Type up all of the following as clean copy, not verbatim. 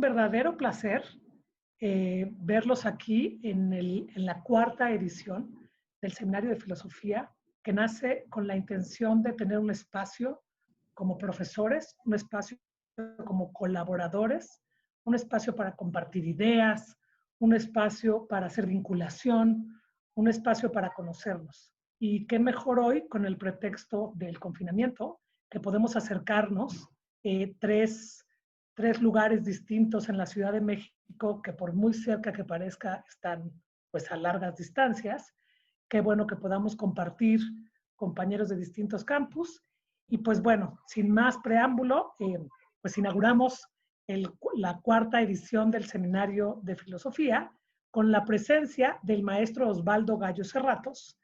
un verdadero placer verlos aquí en la cuarta edición del Seminario de Filosofía, que nace con la intención de tener un espacio como profesores, un espacio como colaboradores, un espacio para compartir ideas, un espacio para hacer vinculación, un espacio para conocernos. Y qué mejor hoy con el pretexto del confinamiento, que podemos acercarnos tres lugares distintos en la Ciudad de México que por muy cerca que parezca están pues a largas distancias. Qué bueno que podamos compartir compañeros de distintos campus. Y pues bueno, sin más preámbulo, pues inauguramos la cuarta edición del Seminario de Filosofía con la presencia del maestro Osvaldo Gallo Serratos,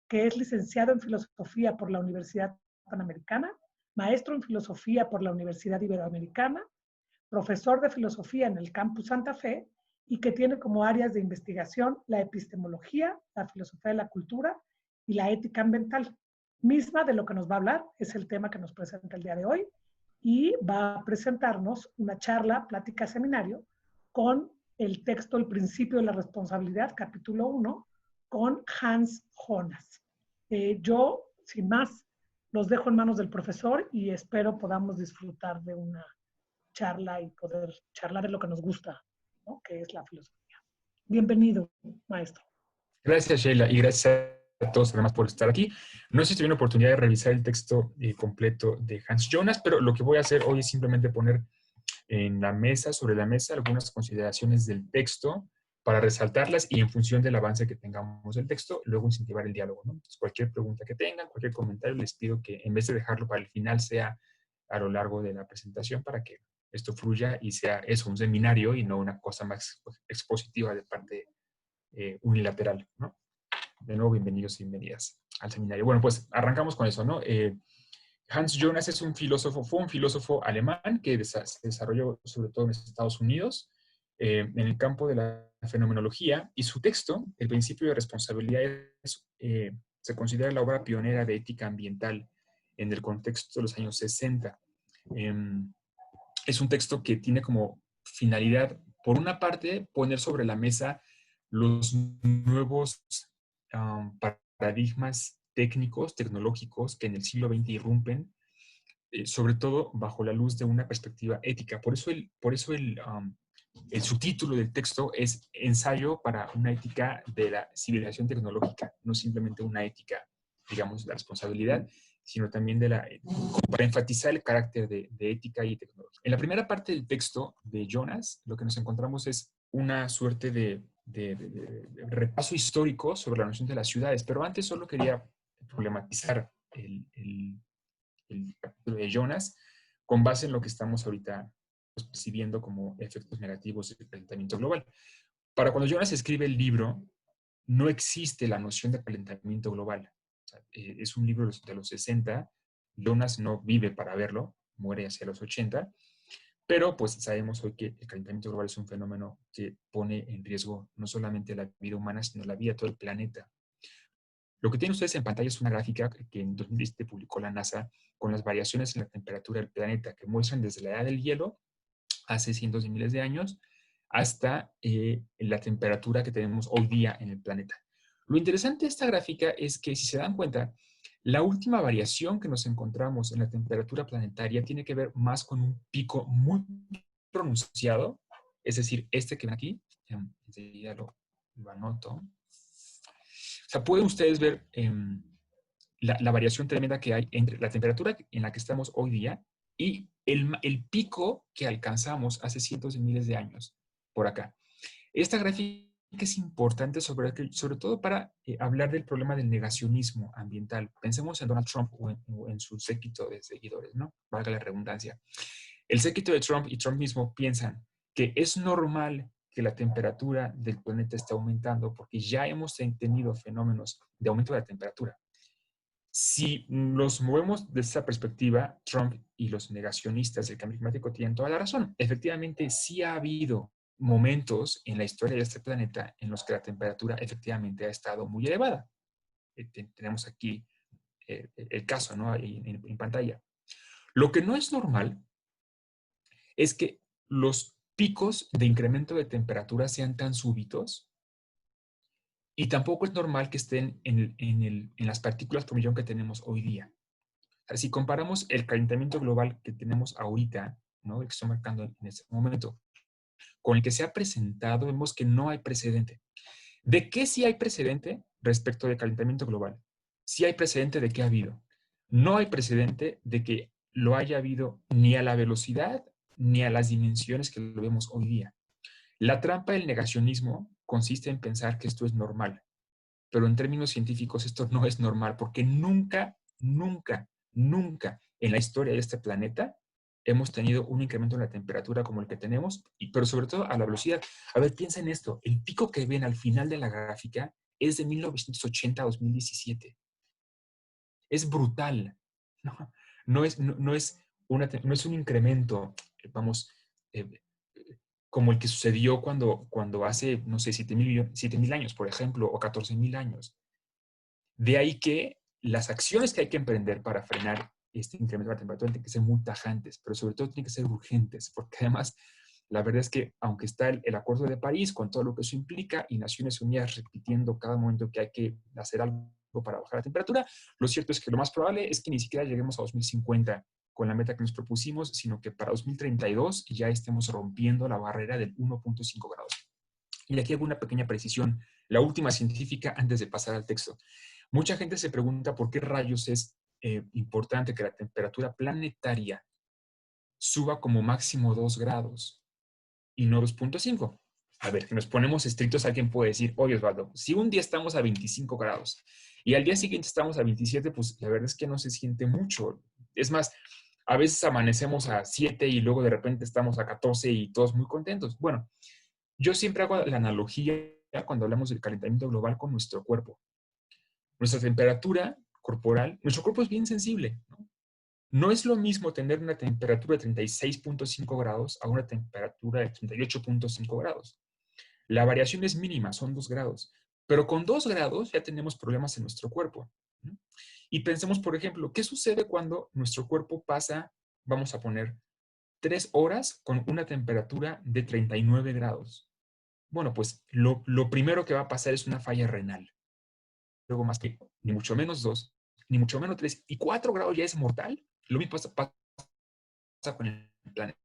que es licenciado en Filosofía por la Universidad Panamericana, maestro en Filosofía por la Universidad Iberoamericana, profesor de Filosofía en el Campus Santa Fe y que tiene como áreas de investigación la epistemología, la filosofía de la cultura y la ética ambiental. Misma de lo que nos va a hablar, es el tema que nos presenta el día de hoy, y va a presentarnos una charla, plática, seminario, con el texto El principio de la responsabilidad, capítulo 1, con Hans Jonas. Yo, sin más, los dejo en manos del profesor y espero podamos disfrutar de una charla y poder charlar de lo que nos gusta, ¿no? Que es la filosofía. Bienvenido, maestro. Gracias, Sheila, y gracias a todos además por estar aquí. No sé si tuvieron oportunidad de revisar el texto completo de Hans Jonas, pero lo que voy a hacer hoy es simplemente poner en la mesa, sobre la mesa, algunas consideraciones del texto para resaltarlas y en función del avance que tengamos del texto, luego incentivar el diálogo, ¿no? Entonces, cualquier pregunta que tengan, cualquier comentario, les pido que en vez de dejarlo para el final, sea a lo largo de la presentación para que esto fluya y sea eso, un seminario y no una cosa más expositiva de parte unilateral, ¿no? De nuevo, bienvenidos y bienvenidas al seminario. Bueno, pues arrancamos con eso, ¿no? Hans Jonas es un filósofo, fue un filósofo alemán que se desarrolló sobre todo en Estados Unidos, en el campo de la fenomenología, y su texto, El principio de responsabilidad, se considera la obra pionera de ética ambiental en el contexto de los años 60. Es un texto que tiene como finalidad, por una parte, poner sobre la mesa los nuevos paradigmas técnicos, tecnológicos que en el siglo XX irrumpen, sobre todo bajo la luz de una perspectiva ética. Por eso el subtítulo del texto es Ensayo para una ética de la civilización tecnológica, no simplemente una ética, digamos, de la responsabilidad, sino también para enfatizar el carácter de ética y tecnología. En la primera parte del texto de Jonas, lo que nos encontramos es una suerte de repaso histórico sobre la noción de las ciudades, pero antes solo quería problematizar el capítulo de Jonas con base en lo que estamos ahorita pues, percibiendo como efectos negativos del calentamiento global. Para cuando Jonas escribe el libro, no existe la noción de calentamiento global. O sea, es un libro de los 60, Jonas no vive para verlo, muere hacia los 80, pero pues sabemos hoy que el calentamiento global es un fenómeno que pone en riesgo no solamente la vida humana, sino la vida de todo el planeta. Lo que tienen ustedes en pantalla es una gráfica que en 2017 publicó la NASA con las variaciones en la temperatura del planeta que muestran desde la edad del hielo, hace cientos de miles de años, hasta la temperatura que tenemos hoy día en el planeta. Lo interesante de esta gráfica es que, si se dan cuenta, la última variación que nos encontramos en la temperatura planetaria tiene que ver más con un pico muy pronunciado, es decir, este que ven aquí, enseguida lo anoto. O sea, pueden ustedes ver la variación tremenda que hay entre la temperatura en la que estamos hoy día y el pico que alcanzamos hace cientos de miles de años por acá. Esta gráfica es importante sobre todo para hablar del problema del negacionismo ambiental. Pensemos en Donald Trump o en su séquito de seguidores, ¿no? Valga la redundancia. El séquito de Trump y Trump mismo piensan que es normal que la temperatura del planeta esté aumentando porque ya hemos tenido fenómenos de aumento de la temperatura. Si nos movemos de esa perspectiva, Trump y los negacionistas del cambio climático tienen toda la razón. Efectivamente, sí ha habido momentos en la historia de este planeta en los que la temperatura efectivamente ha estado muy elevada. Tenemos aquí el caso, ¿no? En pantalla. Lo que no es normal es que los picos de incremento de temperatura sean tan súbitos, y tampoco es normal que estén en las partículas por millón que tenemos hoy día. O sea, si comparamos el calentamiento global que tenemos ahorita, ¿no?, el que estoy marcando en este momento, con el que se ha presentado, vemos que no hay precedente. ¿De qué sí hay precedente respecto del calentamiento global? Sí hay precedente de que ha habido. No hay precedente de que lo haya habido ni a la velocidad ni a las dimensiones que lo vemos hoy día. La trampa del negacionismo consiste en pensar que esto es normal, pero en términos científicos esto no es normal, porque nunca, nunca, nunca en la historia de este planeta hemos tenido un incremento en la temperatura como el que tenemos, pero sobre todo a la velocidad. A ver, piensa en esto. El pico que ven al final de la gráfica es de 1980 a 2017. Es brutal. No, no es un incremento, vamos, eh, como el que sucedió cuando hace, no sé, 7,000 años, por ejemplo, o 14,000 años. De ahí que las acciones que hay que emprender para frenar este incremento de la temperatura tienen que ser muy tajantes, pero sobre todo tienen que ser urgentes, porque además la verdad es que aunque está el Acuerdo de París con todo lo que eso implica y Naciones Unidas repitiendo cada momento que hay que hacer algo para bajar la temperatura, lo cierto es que lo más probable es que ni siquiera lleguemos a 2050 con la meta que nos propusimos, sino que para 2032 ya estemos rompiendo la barrera del 1,5 grados. Y aquí hago una pequeña precisión, la última científica antes de pasar al texto. Mucha gente se pregunta por qué rayos es importante que la temperatura planetaria suba como máximo 2 grados y no 2,5. A ver, si nos ponemos estrictos, alguien puede decir, oye Osvaldo, si un día estamos a 25 grados y al día siguiente estamos a 27, pues la verdad es que no se siente mucho. Es más, a veces amanecemos a 7 y luego de repente estamos a 14 y todos muy contentos. Bueno, yo siempre hago la analogía cuando hablamos del calentamiento global con nuestro cuerpo. Nuestra temperatura corporal, nuestro cuerpo es bien sensible, ¿no? No es lo mismo tener una temperatura de 36,5 grados a una temperatura de 38,5 grados. La variación es mínima, son 2 grados. Pero con 2 grados ya tenemos problemas en nuestro cuerpo, ¿no? Y pensemos, por ejemplo, ¿qué sucede cuando nuestro cuerpo pasa, vamos a poner, 3 horas con una temperatura de 39 grados? Bueno, pues lo primero que va a pasar es una falla renal. Luego más que ni mucho menos 2, ni mucho menos 3 y 4 grados ya es mortal. Lo mismo pasa con el planeta.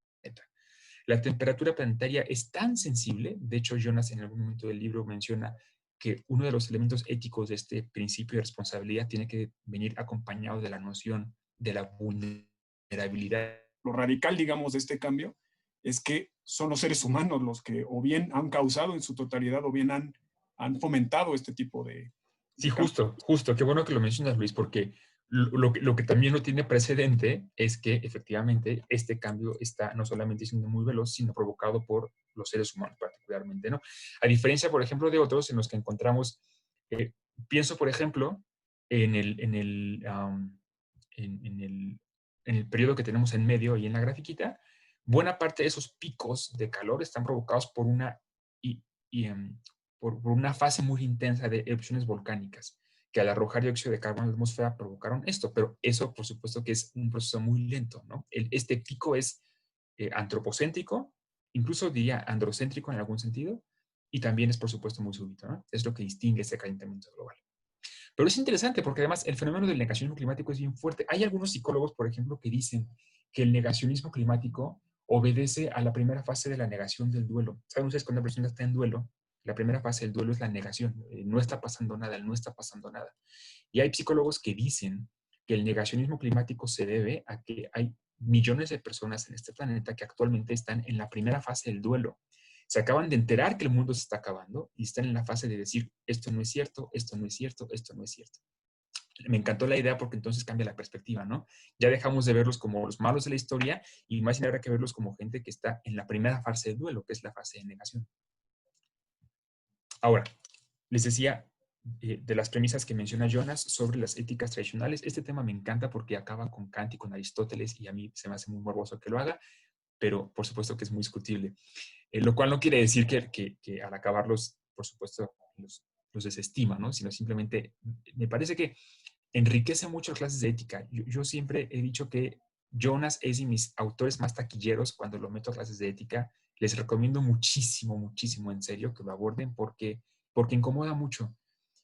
La temperatura planetaria es tan sensible, de hecho Jonas en algún momento del libro menciona que uno de los elementos éticos de este principio de responsabilidad tiene que venir acompañado de la noción de la vulnerabilidad. Lo radical, digamos, de este cambio es que son los seres humanos los que o bien han causado en su totalidad o bien han fomentado este tipo de... Sí, justo. Qué bueno que lo mencionas, Luis, porque lo que también no tiene precedente es que efectivamente este cambio está no solamente siendo muy veloz, sino provocado por los seres humanos particularmente, ¿no? A diferencia, por ejemplo, de otros en los que encontramos, pienso, por ejemplo, en el periodo que tenemos en medio y en la grafiquita, buena parte de esos picos de calor están provocados por por una fase muy intensa de erupciones volcánicas, que al arrojar dióxido de carbono a la atmósfera provocaron esto, pero eso por supuesto que es un proceso muy lento, ¿no? Este pico es antropocéntrico, incluso diría androcéntrico en algún sentido, y también es por supuesto muy súbito, ¿no? Es lo que distingue este calentamiento global. Pero es interesante porque además el fenómeno del negacionismo climático es bien fuerte. Hay algunos psicólogos, por ejemplo, que dicen que el negacionismo climático obedece a la primera fase de la negación del duelo. ¿Saben ustedes cuando una persona está en duelo? La primera fase del duelo es la negación. No está pasando nada, no está pasando nada. Y hay psicólogos que dicen que el negacionismo climático se debe a que hay millones de personas en este planeta que actualmente están en la primera fase del duelo. Se acaban de enterar que el mundo se está acabando y están en la fase de decir, esto no es cierto, esto no es cierto, esto no es cierto. Me encantó la idea porque entonces cambia la perspectiva, ¿no? Ya dejamos de verlos como los malos de la historia y más bien habrá que verlos como gente que está en la primera fase del duelo, que es la fase de negación. Ahora, les decía de las premisas que menciona Jonas sobre las éticas tradicionales. Este tema me encanta porque acaba con Kant y con Aristóteles y a mí se me hace muy morboso que lo haga, pero por supuesto que es muy discutible. Lo cual no quiere decir que al acabarlos, por supuesto, los desestima, ¿no? Sino simplemente me parece que enriquece mucho clases de ética. Yo siempre he dicho que Jonas es de mis autores más taquilleros cuando lo meto a clases de ética. Les recomiendo muchísimo, muchísimo, en serio, que lo aborden porque incomoda mucho.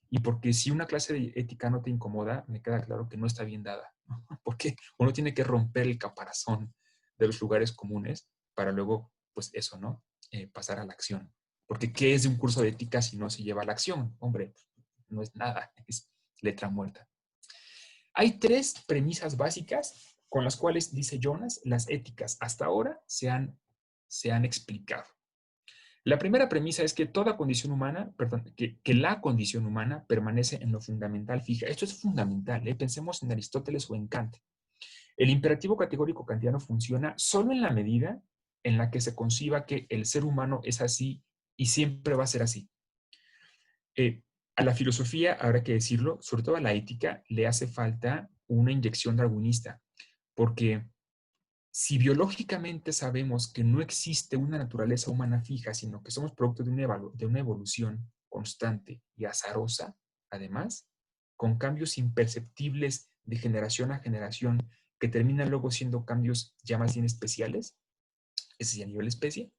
Y porque si una clase de ética no te incomoda, me queda claro que no está bien dada, ¿no? Porque uno tiene que romper el caparazón de los lugares comunes para luego, pues eso, ¿no? Pasar a la acción. Porque ¿qué es de un curso de ética si no se lleva a la acción? Hombre, no es nada, es letra muerta. Hay 3 premisas básicas con las cuales, dice Jonas, las éticas hasta ahora se han explicado. La primera premisa es que toda condición humana, perdón, que la condición humana permanece en lo fundamental fija. Esto es fundamental, ¿eh? Pensemos en Aristóteles o en Kant. El imperativo categórico kantiano funciona solo en la medida en la que se conciba que el ser humano es así y siempre va a ser así. A la filosofía, habrá que decirlo, sobre todo a la ética, le hace falta una inyección darwinista, porque si biológicamente sabemos que no existe una naturaleza humana fija, sino que somos producto de una evolución constante y azarosa, además, con cambios imperceptibles de generación a generación, que terminan luego siendo cambios ya más bien especiales, es decir, a nivel especie,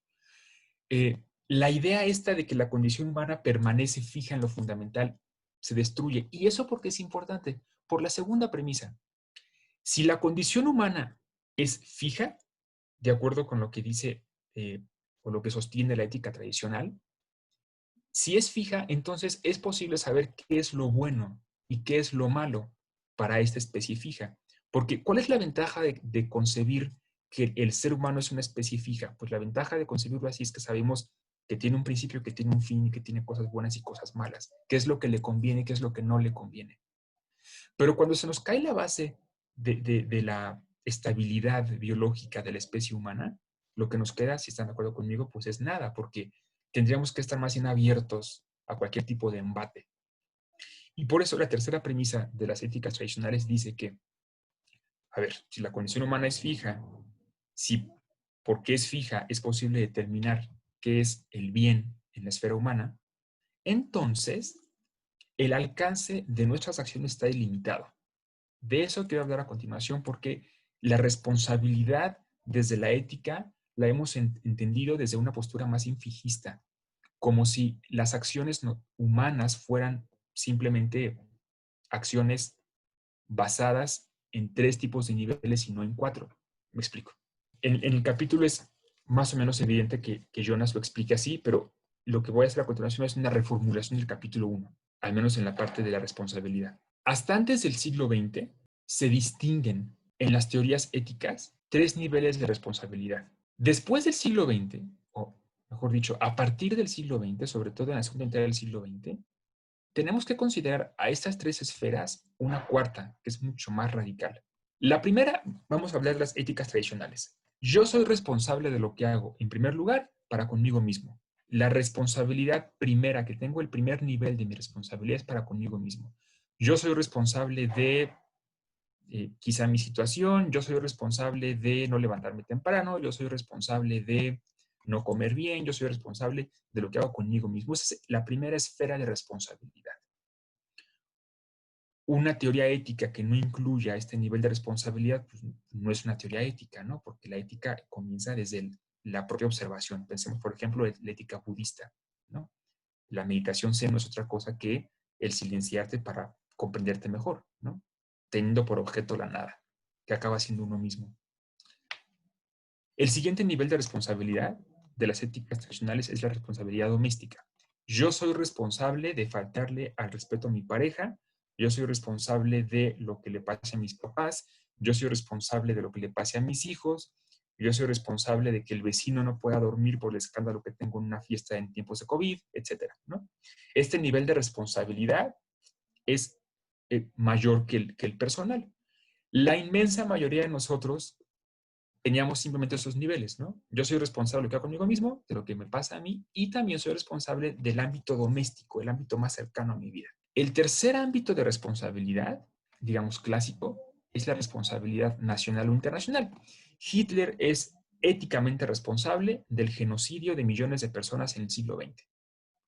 la idea esta de que la condición humana permanece fija en lo fundamental se destruye. ¿Y eso por qué es importante? Por la segunda premisa. Si la condición humana es fija, de acuerdo con lo que dice o lo que sostiene la ética tradicional, si es fija, entonces es posible saber qué es lo bueno y qué es lo malo para esta especie fija. Porque, ¿cuál es la ventaja de concebir que el ser humano es una especie fija? Pues la ventaja de concebirlo así es que sabemos que tiene un principio, que tiene un fin y que tiene cosas buenas y cosas malas. ¿Qué es lo que le conviene y qué es lo que no le conviene? Pero cuando se nos cae la base de la estabilidad biológica de la especie humana, lo que nos queda, si están de acuerdo conmigo, pues es nada, porque tendríamos que estar más bien abiertos a cualquier tipo de embate. Y por eso la tercera premisa de las éticas tradicionales dice que, a ver, si la condición humana es fija, si porque es fija es posible determinar qué es el bien en la esfera humana, entonces el alcance de nuestras acciones está ilimitado. De eso quiero hablar a continuación porque la responsabilidad desde la ética la hemos entendido desde una postura más infligista, como si las acciones humanas fueran simplemente acciones basadas en 3 tipos de niveles y no en 4. Me explico. En el capítulo es más o menos evidente que Jonas lo explique así, pero lo que voy a hacer a continuación es una reformulación del capítulo 1, al menos en la parte de la responsabilidad. Hasta antes del siglo XX, se distinguen en las teorías éticas 3 niveles de responsabilidad. Después del siglo XX, o mejor dicho, a partir del siglo XX, sobre todo en la segunda mitad del siglo XX, tenemos que considerar a estas 3 esferas una cuarta, que es mucho más radical. La primera, vamos a hablar de las éticas tradicionales. Yo soy responsable de lo que hago, en primer lugar, para conmigo mismo. La responsabilidad primera que tengo, el primer nivel de mi responsabilidad es para conmigo mismo. Yo soy responsable de quizá mi situación, yo soy responsable de no levantarme temprano, yo soy responsable de no comer bien, yo soy responsable de lo que hago conmigo mismo. Esa es la primera esfera de responsabilidad. Una teoría ética que no incluya este nivel de responsabilidad, pues no es una teoría ética, ¿no? Porque la ética comienza desde la propia observación. Pensemos, por ejemplo, en la ética budista, ¿no? La meditación zen no es otra cosa que el silenciarte para comprenderte mejor, ¿no? Teniendo por objeto la nada, que acaba siendo uno mismo. El siguiente nivel de responsabilidad de las éticas tradicionales es la responsabilidad doméstica. Yo soy responsable de faltarle al respeto a mi pareja, yo soy responsable de lo que le pase a mis papás, yo soy responsable de lo que le pase a mis hijos, yo soy responsable de que el vecino no pueda dormir por el escándalo que tengo en una fiesta en tiempos de COVID, etcétera, ¿no? Este nivel de responsabilidad es mayor que el personal. La inmensa mayoría de nosotros teníamos simplemente esos niveles, ¿no? Yo soy responsable de lo que hago conmigo mismo, de lo que me pasa a mí, y también soy responsable del ámbito doméstico, el ámbito más cercano a mi vida. El tercer ámbito de responsabilidad, digamos clásico, es la responsabilidad nacional o internacional. Hitler es éticamente responsable del genocidio de millones de personas en el siglo XX.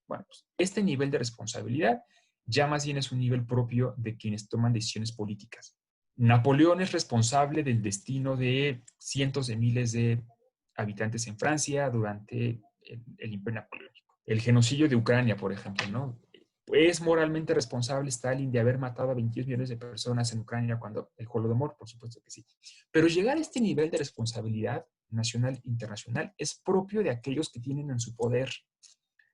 Bueno, pues este nivel de responsabilidad ya más bien es un nivel propio de quienes toman decisiones políticas. Napoleón es responsable del destino de cientos de miles de habitantes en Francia durante el Imperio Napoleónico. El genocidio de Ucrania, por ejemplo, ¿no? ¿Es moralmente responsable Stalin de haber matado a 22 millones de personas en Ucrania cuando el Holodomor? Por supuesto que sí. Pero llegar a este nivel de responsabilidad nacional e internacional es propio de aquellos que tienen en su poder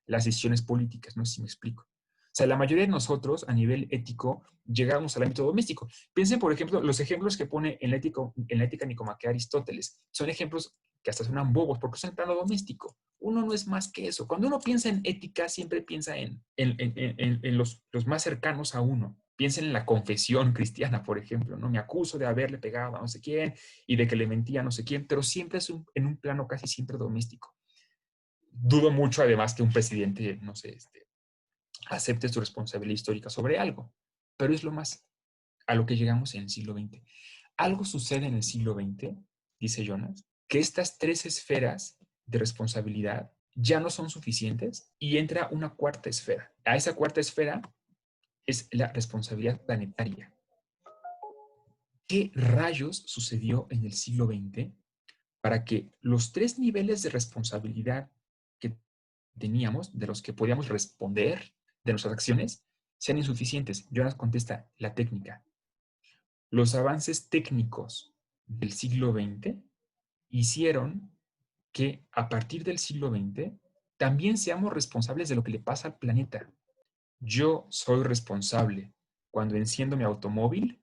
las decisiones políticas, no sé si me explico. O sea, la mayoría de nosotros, a nivel ético, llegamos al ámbito doméstico. Piensen, por ejemplo, los ejemplos que pone en la ética nicomaquea Aristóteles. Son ejemplos que hasta suenan bobos porque son en plano doméstico. Uno no es más que eso. Cuando uno piensa en ética, siempre piensa en los más cercanos a uno. Piensen en la confesión cristiana, por ejemplo, ¿no? Me acuso de haberle pegado a no sé quién y de que le mentía a no sé quién, pero siempre es en un plano casi siempre doméstico. Dudo mucho, además, que un presidente, no sé, acepte su responsabilidad histórica sobre algo, pero es lo más a lo que llegamos en el siglo XX. Algo sucede en el siglo XX, dice Jonas, que estas tres esferas de responsabilidad ya no son suficientes y entra una cuarta esfera. A esa cuarta esfera es la responsabilidad planetaria. ¿Qué rayos sucedió en el siglo XX para que los tres niveles de responsabilidad que teníamos, de los que podíamos responder de nuestras acciones, sean insuficientes? Jonas contesta, la técnica. Los avances técnicos del siglo XX hicieron que a partir del siglo XX también seamos responsables de lo que le pasa al planeta. Yo soy responsable, cuando enciendo mi automóvil,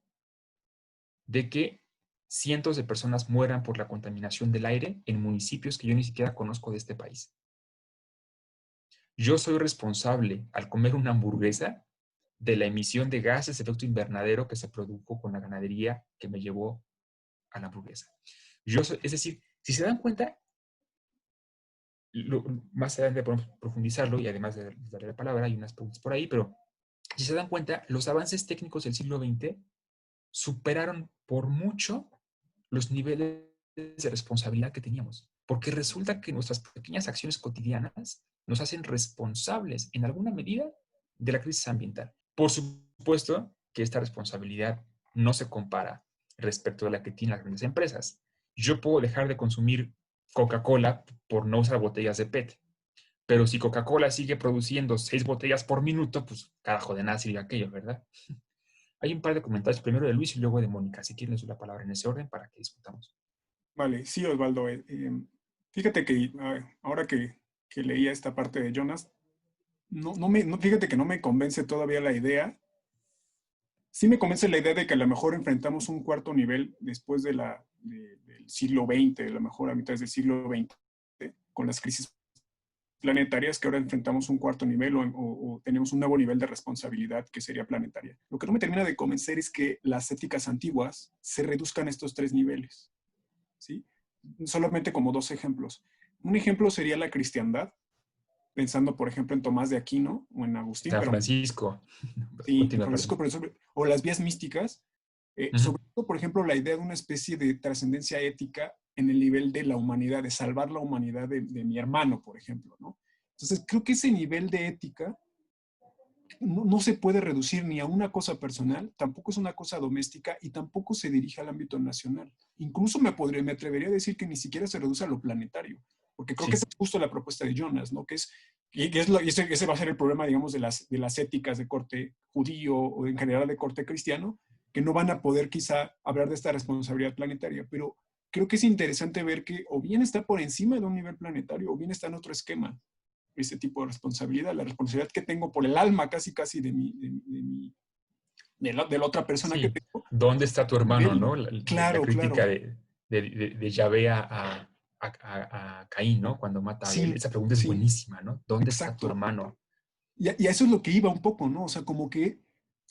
de que cientos de personas mueran por la contaminación del aire en municipios que yo ni siquiera conozco de este país. Yo soy responsable, al comer una hamburguesa, de la emisión de gases de efecto invernadero que se produjo con la ganadería que me llevó a la hamburguesa. Es decir, si se dan cuenta, más adelante podemos profundizarlo y además de darle la palabra, hay unas preguntas por ahí, pero si se dan cuenta, los avances técnicos del siglo XX superaron por mucho los niveles de responsabilidad que teníamos, porque resulta que nuestras pequeñas acciones cotidianas nos hacen responsables en alguna medida de la crisis ambiental. Por supuesto que esta responsabilidad no se compara respecto a la que tienen las grandes empresas. Yo puedo dejar de consumir Coca-Cola por no usar botellas de PET, pero si Coca-Cola sigue produciendo 6 botellas por minuto, pues carajo de nada sirve aquello, ¿verdad? Hay un par de comentarios, primero de Luis y luego de Mónica. Si quieren, les doy la palabra en ese orden para que discutamos. Vale, sí, Osvaldo. Fíjate que ahora que leía esta parte de Jonas, fíjate que no me convence todavía la idea. Sí me convence la idea de que a lo mejor enfrentamos un cuarto nivel después del siglo XX, a lo mejor a mitad del siglo XX, con las crisis planetarias, que ahora enfrentamos un cuarto nivel o tenemos un nuevo nivel de responsabilidad que sería planetaria. Lo que no me termina de convencer es que las éticas antiguas se reduzcan a estos tres niveles, ¿sí? Solamente como dos ejemplos. Un ejemplo sería la cristiandad, pensando, por ejemplo, en Tomás de Aquino o en Agustín. San Francisco. Sí, Francisco, o las vías místicas. Sobre todo, por ejemplo, la idea de una especie de trascendencia ética en el nivel de la humanidad, de salvar la humanidad de mi hermano, por ejemplo, ¿no? Entonces, creo que ese nivel de ética no se puede reducir ni a una cosa personal, tampoco es una cosa doméstica y tampoco se dirige al ámbito nacional. Incluso me atrevería a decir que ni siquiera se reduce a lo planetario, porque creo que esa es justo la propuesta de Jonas, ¿no? Ese va a ser el problema, digamos, de las éticas de corte judío o en general de corte cristiano, que no van a poder quizá hablar de esta responsabilidad planetaria, pero creo que es interesante ver que o bien está por encima de un nivel planetario o bien está en otro esquema ese tipo de responsabilidad, la responsabilidad que tengo por el alma casi de la otra persona que tengo. ¿Dónde está tu hermano, no? La crítica claro. de Yahvé a Caín, ¿no? Cuando mata a Abel. Esa pregunta es buenísima, ¿no? ¿Dónde está tu hermano? Y a eso es lo que iba un poco, ¿no? O sea, como que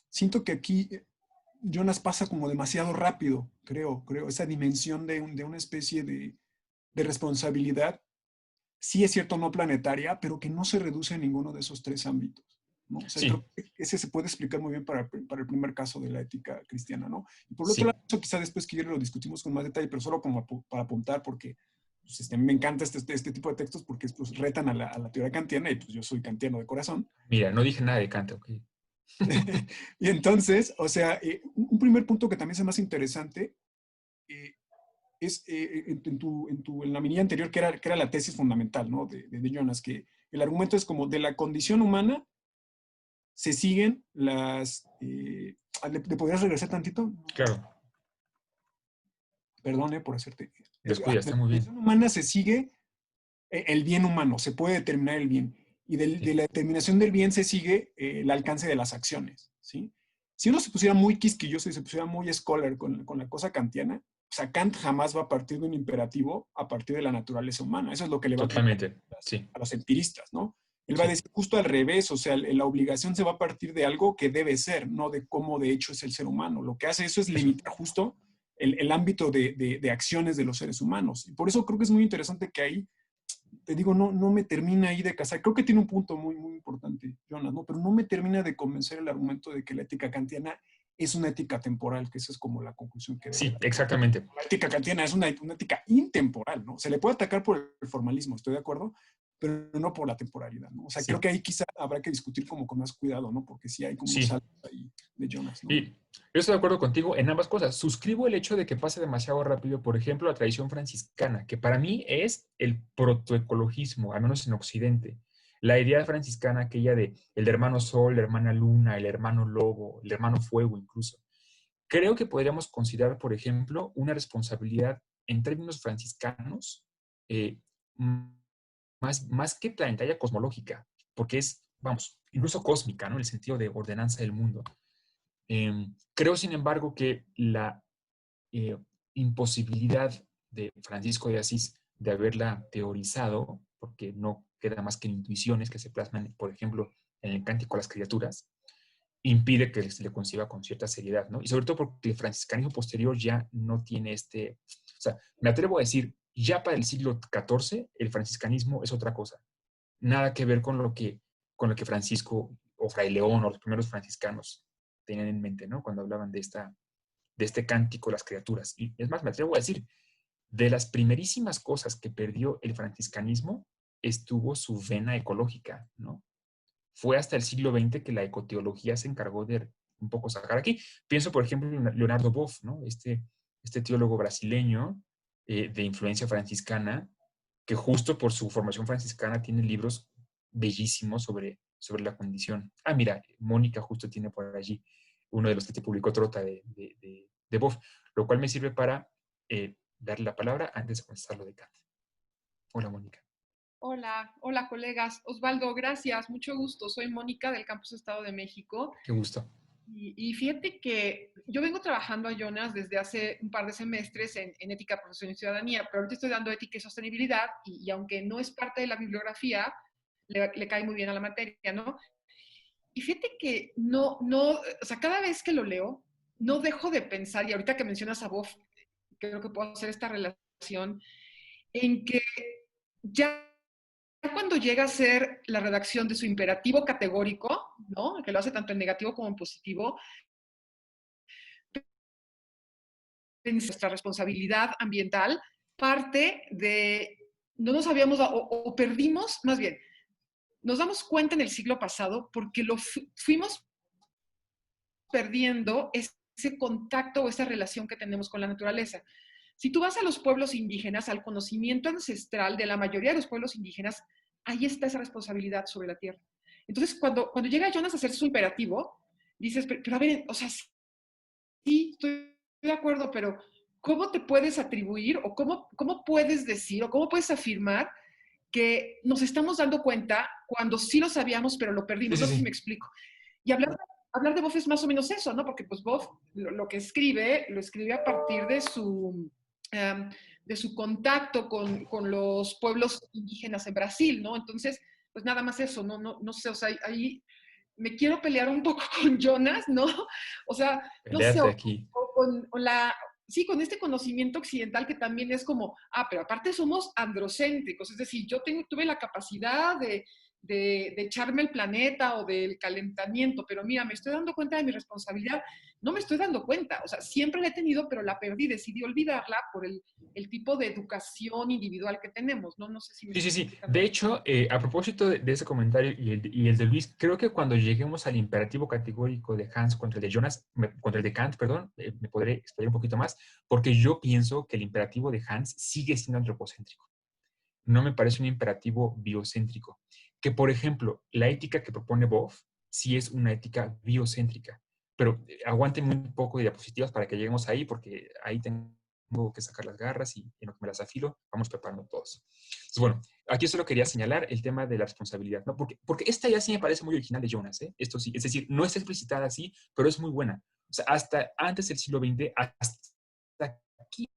siento que aquí Jonas pasa como demasiado rápido, creo, esa dimensión de una especie de responsabilidad, sí es cierto, no planetaria, pero que no se reduce a ninguno de esos tres ámbitos, ¿no? O sea, creo que ese se puede explicar muy bien para el primer caso de la ética cristiana, ¿no? Y por otro lado, eso quizá después que lo discutimos con más detalle, pero solo como para apuntar, porque pues, me encanta este tipo de textos porque pues, retan a la teoría kantiana y pues yo soy kantiano de corazón. Mira, no dije nada de Kant, ¿ok? Y entonces, o sea, un primer punto que también es más interesante, es en la minilla anterior, que era la tesis fundamental, ¿no? de Jonas, que el argumento es como de la condición humana se siguen las... ¿Le podrías regresar tantito? Claro. Perdón, por hacerte... Descuida, está muy bien. De la condición humana se sigue el bien humano, se puede determinar el bien. Y de la determinación del bien se sigue el alcance de las acciones, ¿sí? Si uno se pusiera muy quisquilloso y se pusiera muy scholar con la cosa kantiana, o sea, Kant jamás va a partir de un imperativo a partir de la naturaleza humana. Eso es lo que le va Totalmente, a los empiristas, ¿no? Él va Sí. a decir justo al revés, o sea, la obligación se va a partir de algo que debe ser, no de cómo de hecho es el ser humano. Lo que hace eso es limitar justo el ámbito de acciones de los seres humanos. Y por eso creo que es muy interesante que ahí, te digo, no me termina ahí de casar. Creo que tiene un punto muy, muy importante, Jonas, ¿no? Pero no me termina de convencer el argumento de que la ética kantiana es una ética temporal, que esa es como la conclusión que debe Sí, dar. exactamente. La ética kantiana es una ética intemporal, ¿no? Se le puede atacar por el formalismo, estoy de acuerdo, pero no por la temporalidad, ¿no? O sea, Sí. creo que ahí quizá habrá que discutir como con más cuidado, ¿no? Porque sí hay como Sí. saltos ahí de Jonas, ¿no? Y yo estoy de acuerdo contigo en ambas cosas. Suscribo el hecho de que pase demasiado rápido, por ejemplo, la tradición franciscana, que para mí es el protoecologismo, al menos en Occidente. La idea franciscana, aquella de el hermano sol, la hermana luna, el hermano lobo, el hermano fuego incluso. Creo que podríamos considerar, por ejemplo, una responsabilidad en términos franciscanos más que planetaria cosmológica, porque es, vamos, incluso cósmica, ¿no? En el sentido de ordenanza del mundo. Creo, sin embargo, que la imposibilidad de Francisco de Asís de haberla teorizado, porque no queda más que en intuiciones que se plasman, por ejemplo, en el Cántico a las Criaturas, impide que se le conciba con cierta seriedad, ¿no? Y sobre todo porque el franciscanismo posterior ya no tiene o sea, me atrevo a decir, ya para el siglo XIV, el franciscanismo es otra cosa. Nada que ver con lo que Francisco o Fray León o los primeros franciscanos tenían en mente, ¿no? Cuando hablaban de este cántico a las criaturas. Y es más, me atrevo a decir, de las primerísimas cosas que perdió el franciscanismo estuvo su vena ecológica, ¿no? Fue hasta el siglo XX que la ecoteología se encargó de un poco sacar aquí. Pienso, por ejemplo, en Leonardo Boff, ¿no? Este teólogo brasileño de influencia franciscana, que justo por su formación franciscana tiene libros bellísimos sobre la condición. Ah, mira, Mónica justo tiene por allí uno de los que te publicó Trota de Boff, lo cual me sirve para darle la palabra antes de contestar lo de Kant. Hola, Mónica. Hola colegas. Osvaldo, gracias, mucho gusto. Soy Mónica del Campus Estado de México. Qué gusto. Y fíjate que yo vengo trabajando a Jonas desde hace un par de semestres en ética, profesión y ciudadanía, pero ahorita estoy dando ética y sostenibilidad y aunque no es parte de la bibliografía, le cae muy bien a la materia, ¿no? Y fíjate que o sea, cada vez que lo leo, no dejo de pensar, y ahorita que mencionas a Boff, creo que puedo hacer esta relación, en que ya cuando llega a ser la redacción de su imperativo categórico, ¿no? Que lo hace tanto en negativo como en positivo, nuestra responsabilidad ambiental parte de, no nos habíamos dado, o perdimos, más bien, nos damos cuenta en el siglo pasado porque fuimos perdiendo ese contacto o esa relación que tenemos con la naturaleza. Si tú vas a los pueblos indígenas, al conocimiento ancestral de la mayoría de los pueblos indígenas, ahí está esa responsabilidad sobre la tierra. Entonces, cuando llega Jonas a hacer su imperativo, dices, pero a ver, o sea, sí, estoy de acuerdo, pero ¿cómo te puedes atribuir o cómo puedes decir o cómo puedes afirmar que nos estamos dando cuenta cuando sí lo sabíamos, pero lo perdimos? Sí, No sí, sé si sí. me explico. Y hablar de Boff es más o menos eso, ¿no? Porque pues Boff lo que escribe, lo escribe a partir de su contacto con los pueblos indígenas en Brasil, ¿no? Entonces, pues nada más eso, no sé, o sea, ahí me quiero pelear un poco con Jonas, ¿no? O sea, no sé, Peleate aquí. sí, con este conocimiento occidental que también es como, pero aparte somos androcéntricos, es decir, yo tuve la capacidad de de echarme el planeta o del calentamiento, pero mira, me estoy dando cuenta de mi responsabilidad, no me estoy dando cuenta, o sea, siempre la he tenido, pero la perdí, decidí olvidarla por el tipo de educación individual que tenemos, ¿no? No sé si me Sí, sí, estoy sí. explicando. De hecho, a propósito de ese comentario y el de Luis, creo que cuando lleguemos al imperativo categórico de Hans contra el de Jonas, contra el de Kant, perdón, me podré explayar un poquito más, porque yo pienso que el imperativo de Hans sigue siendo antropocéntrico. No me parece un imperativo biocéntrico. Que, por ejemplo, la ética que propone Boff sí es una ética biocéntrica. Pero aguántenme un poco de diapositivas para que lleguemos ahí, porque ahí tengo que sacar las garras y en lo que me las afilo, vamos preparando todos. Entonces, bueno, aquí solo quería señalar el tema de la responsabilidad, ¿no? Porque esta ya sí me parece muy original de Jonas, ¿eh? Esto sí, es decir, no está explicitada así, pero es muy buena. O sea, hasta antes del siglo XX, hasta aquí,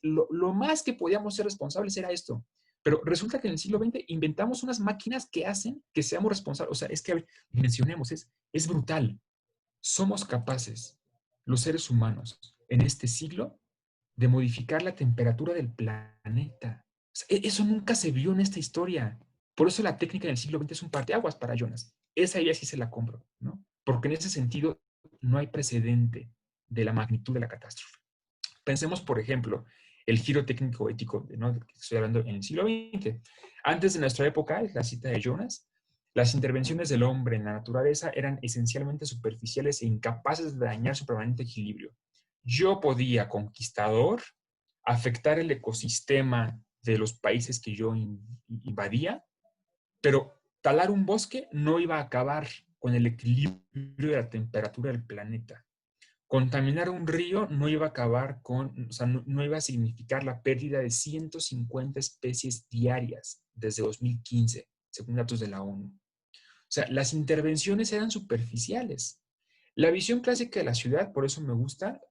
lo más que podíamos ser responsables era esto. Pero resulta que en el siglo XX inventamos unas máquinas que hacen que seamos responsables. O sea, es que, a ver, mencionemos, es brutal. Somos capaces, los seres humanos, en este siglo, de modificar la temperatura del planeta. O sea, eso nunca se vio en esta historia. Por eso la técnica del siglo XX es un parteaguas para Jonas. Esa idea sí se la compro, ¿no? Porque en ese sentido no hay precedente de la magnitud de la catástrofe. Pensemos, por ejemplo, el giro técnico ético, ¿no? Que estoy hablando en el siglo XX. Antes de nuestra época, es la cita de Jonas, las intervenciones del hombre en la naturaleza eran esencialmente superficiales e incapaces de dañar su permanente equilibrio. Yo podía, conquistador, afectar el ecosistema de los países que yo invadía, pero talar un bosque no iba a acabar con el equilibrio de la temperatura del planeta. Contaminar un río no iba a acabar con, o sea, no iba a significar la pérdida de 150 especies diarias desde 2015, según datos de la ONU. O sea, las intervenciones eran superficiales. La visión clásica de la ciudad, por eso me gusta,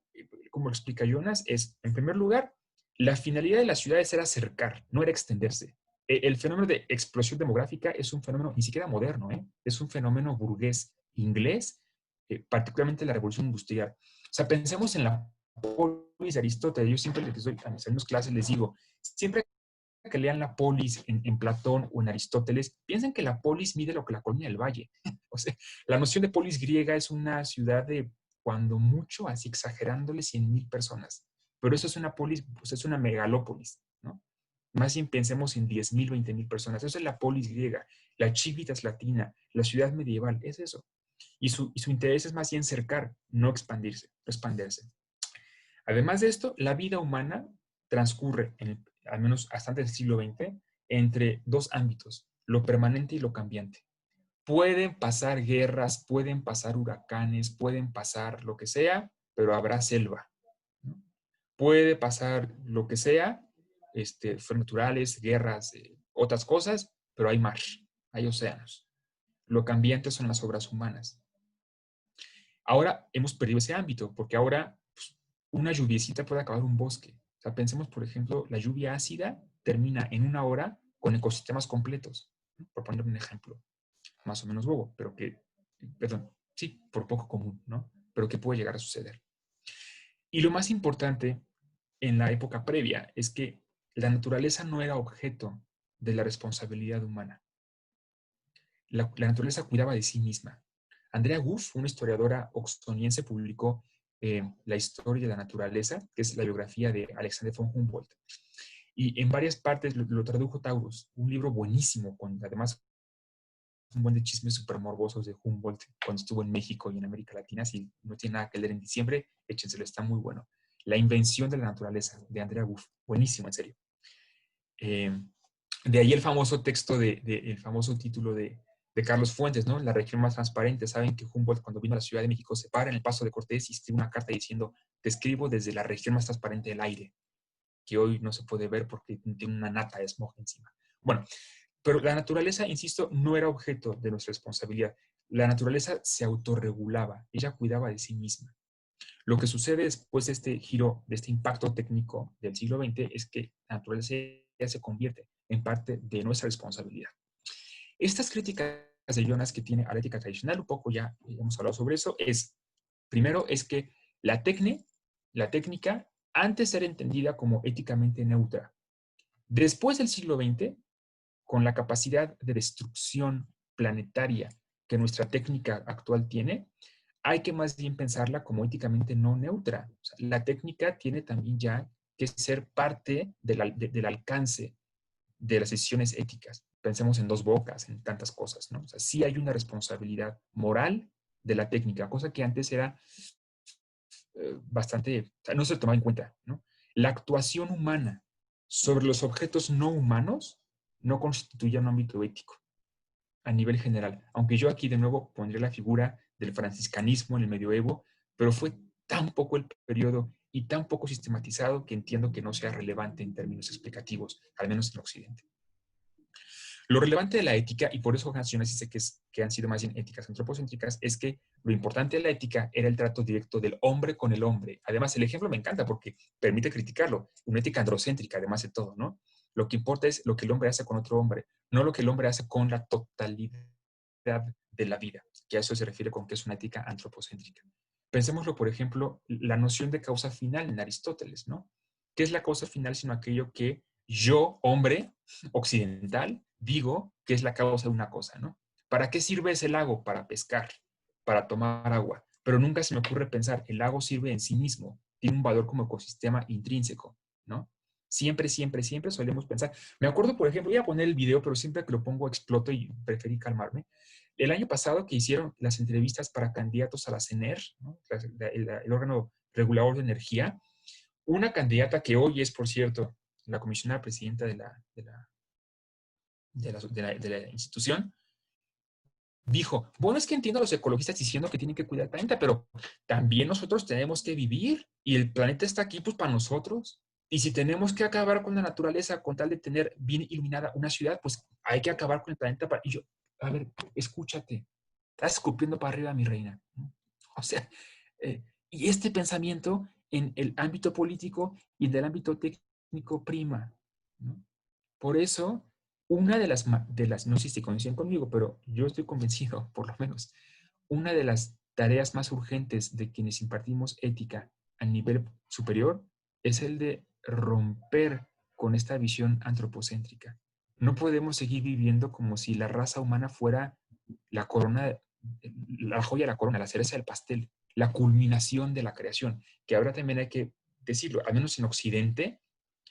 como lo explica Jonas, es, en primer lugar, la finalidad de las ciudades era acercar, no era extenderse. El fenómeno de explosión demográfica es un fenómeno ni siquiera moderno, ¿eh? Es un fenómeno burgués inglés, particularmente la revolución industrial. O sea, pensemos en la polis de Aristóteles. Yo siempre les doy a mis alumnos clases, les digo, siempre que lean la polis en Platón o en Aristóteles, piensen que la polis mide lo que la colonia del Valle. O sea, la noción de polis griega es una ciudad de, cuando mucho, así exagerándole, 100,000 personas. Pero eso es una polis, pues es una megalópolis, ¿no? Más bien pensemos en 10,000, 20,000 personas. Eso es la polis griega, la civitas latina, la ciudad medieval, es eso. Y su interés es más bien cercar, no expandirse, no expandirse. Además de esto, la vida humana transcurre, al menos hasta antes del siglo XX, entre dos ámbitos, lo permanente y lo cambiante. Pueden pasar guerras, pueden pasar huracanes, pueden pasar lo que sea, pero habrá selva, ¿no? Puede pasar lo que sea, fuerzas naturales, guerras, otras cosas, pero hay mar, hay océanos. Lo cambiante son las obras humanas. Ahora hemos perdido ese ámbito, porque ahora pues, una lluviecita puede acabar un bosque. O sea, pensemos, por ejemplo, la lluvia ácida termina en una hora con ecosistemas completos, ¿no? Por poner un ejemplo más o menos bobo, pero que, perdón, sí, por poco común, ¿no? Pero que puede llegar a suceder. Y lo más importante en la época previa es que la naturaleza no era objeto de la responsabilidad humana. La naturaleza cuidaba de sí misma. Andrea Guff, una historiadora oxoniense, publicó La historia de la naturaleza, que es la biografía de Alexander von Humboldt. Y en varias partes lo tradujo Taurus, un libro buenísimo, con además un buen de chismes súper morbosos de Humboldt cuando estuvo en México y en América Latina. Si no tiene nada que leer en diciembre, échenselo, está muy bueno. La invención de la naturaleza, de Andrea Guff, buenísimo, en serio. De ahí el famoso texto, el famoso título de Carlos Fuentes, ¿no? La región más transparente. Saben que Humboldt, cuando vino a la Ciudad de México, se para en el Paso de Cortés y escribe una carta diciendo: te escribo desde la región más transparente del aire, que hoy no se puede ver porque tiene una nata de smog encima. Bueno, pero la naturaleza, insisto, no era objeto de nuestra responsabilidad. La naturaleza se autorregulaba, ella cuidaba de sí misma. Lo que sucede después de este giro, de este impacto técnico del siglo XX, es que la naturaleza ya se convierte en parte de nuestra responsabilidad. Estas críticas de Jonas que tiene a la ética tradicional, un poco ya hemos hablado sobre eso, primero es que la técnica, antes era entendida como éticamente neutra. Después del siglo XX, con la capacidad de destrucción planetaria que nuestra técnica actual tiene, hay que más bien pensarla como éticamente no neutra. O sea, la técnica tiene también ya que ser parte del alcance de las decisiones éticas. Pensemos en Dos Bocas, en tantas cosas, ¿no? O sea, sí hay una responsabilidad moral de la técnica, cosa que antes era bastante, o sea, no se tomaba en cuenta, ¿no? La actuación humana sobre los objetos no humanos no constituye un ámbito ético a nivel general. Aunque yo aquí de nuevo pondré la figura del franciscanismo en el medioevo, pero fue tan poco el periodo y tan poco sistematizado que entiendo que no sea relevante en términos explicativos, al menos en Occidente. Lo relevante de la ética, y por eso Hans Jonas dice que han sido más bien éticas antropocéntricas, es que lo importante de la ética era el trato directo del hombre con el hombre. Además, el ejemplo me encanta porque permite criticarlo. Una ética androcéntrica, además de todo, ¿no? Lo que importa es lo que el hombre hace con otro hombre, no lo que el hombre hace con la totalidad de la vida, que a eso se refiere con que es una ética antropocéntrica. Pensémoslo, por ejemplo, la noción de causa final en Aristóteles, ¿no? ¿Qué es la causa final sino aquello que yo, hombre occidental, digo que es la causa de una cosa, ¿no? ¿Para qué sirve ese lago? Para pescar, para tomar agua. Pero nunca se me ocurre pensar, el lago sirve en sí mismo, tiene un valor como ecosistema intrínseco, ¿no? Siempre, siempre, siempre solemos pensar. Me acuerdo, por ejemplo, voy a poner el video, pero siempre que lo pongo exploto y preferí calmarme. El año pasado que hicieron las entrevistas para candidatos a la CNER, ¿no? El órgano regulador de energía, una candidata que hoy es, por cierto, la comisionada presidenta de la institución, dijo, bueno, es que entiendo a los ecologistas diciendo que tienen que cuidar el planeta, pero también nosotros tenemos que vivir y el planeta está aquí pues para nosotros. Y si tenemos que acabar con la naturaleza con tal de tener bien iluminada una ciudad, pues hay que acabar con el planeta. Y yo, a ver, escúchate, estás escupiendo para arriba, mi reina. O sea, y este pensamiento en el ámbito político y en el ámbito técnico prima, ¿no? Por eso, una de las, no sé si coinciden conmigo, pero yo estoy convencido, por lo menos, una de las tareas más urgentes de quienes impartimos ética a nivel superior es el de romper con esta visión antropocéntrica. No podemos seguir viviendo como si la raza humana fuera la corona, la joya de la corona, la cereza del pastel, la culminación de la creación, que ahora también hay que decirlo, al menos en Occidente,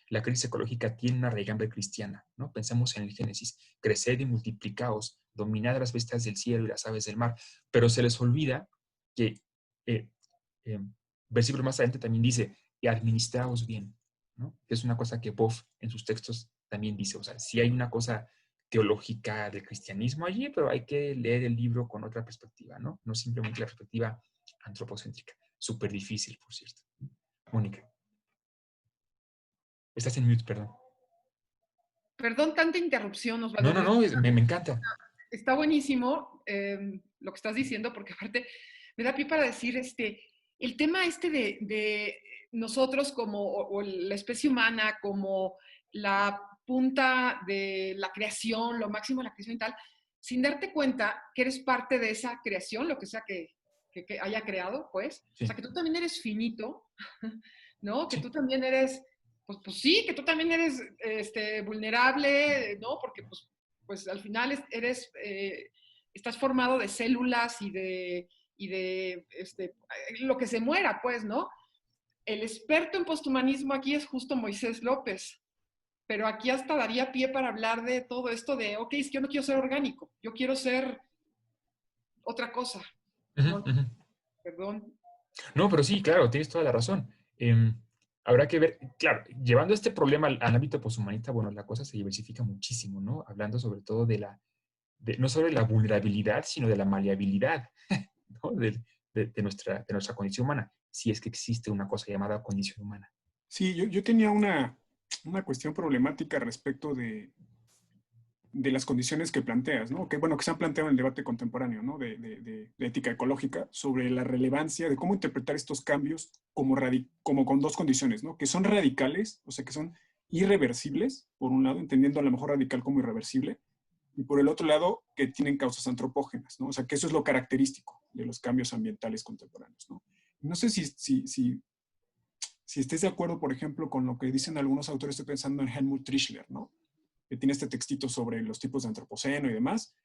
la crisis ecológica tiene una raigambre cristiana, ¿no? Pensemos en el Génesis, creced y multiplicaos, dominad las bestias del cielo y las aves del mar, pero se les olvida que eh, versículo más adelante también dice, y administraos bien, ¿no? Que es una cosa que Boff en sus textos también dice, o sea, sí hay una cosa teológica del cristianismo allí, pero hay que leer el libro con otra perspectiva, ¿no? No simplemente la perspectiva antropocéntrica. Súper difícil, por cierto. Mónica. Estás en mute, perdón. Perdón, tanta interrupción, No, Osvaldo. no, no, me encanta. Está buenísimo lo que estás diciendo, porque aparte me da pie para decir, el tema de nosotros como, o la especie humana, como la punta de la creación, lo máximo de la creación y tal, sin darte cuenta que eres parte de esa creación, lo que sea que haya creado, pues. Sí. O sea, que tú también eres finito, ¿no? Que Sí. tú también eres, pues sí, que tú también eres vulnerable, ¿no? Porque pues al final eres, estás formado de células y de lo que se muera, pues, ¿no? El experto en posthumanismo aquí es justo Moisés López, pero aquí hasta daría pie para hablar de todo esto de, ok, es que yo no quiero ser orgánico, yo quiero ser otra cosa. Perdón. No, pero sí, claro, tienes toda la razón. Habrá que ver, claro, llevando este problema al ámbito poshumanista, bueno, la cosa se diversifica muchísimo, ¿no? Hablando sobre todo no solo de la vulnerabilidad, sino de la maleabilidad, ¿no? De nuestra condición humana, si es que existe una cosa llamada condición humana. Sí, yo tenía una cuestión problemática respecto de las condiciones que planteas, ¿no? Que, bueno, que se han planteado en el debate contemporáneo, ¿no? De ética ecológica, sobre la relevancia de cómo interpretar estos cambios como con dos condiciones, ¿no? Que son radicales, o sea, que son irreversibles, por un lado, entendiendo a lo mejor radical como irreversible, y por el otro lado, que tienen causas antropógenas, ¿no? O sea, que eso es lo característico de los cambios ambientales contemporáneos, ¿no? No sé si estés de acuerdo, por ejemplo, con lo que dicen algunos autores, estoy pensando en Helmut Trischler, ¿no? que tiene este textito sobre los tipos de antropoceno y demás.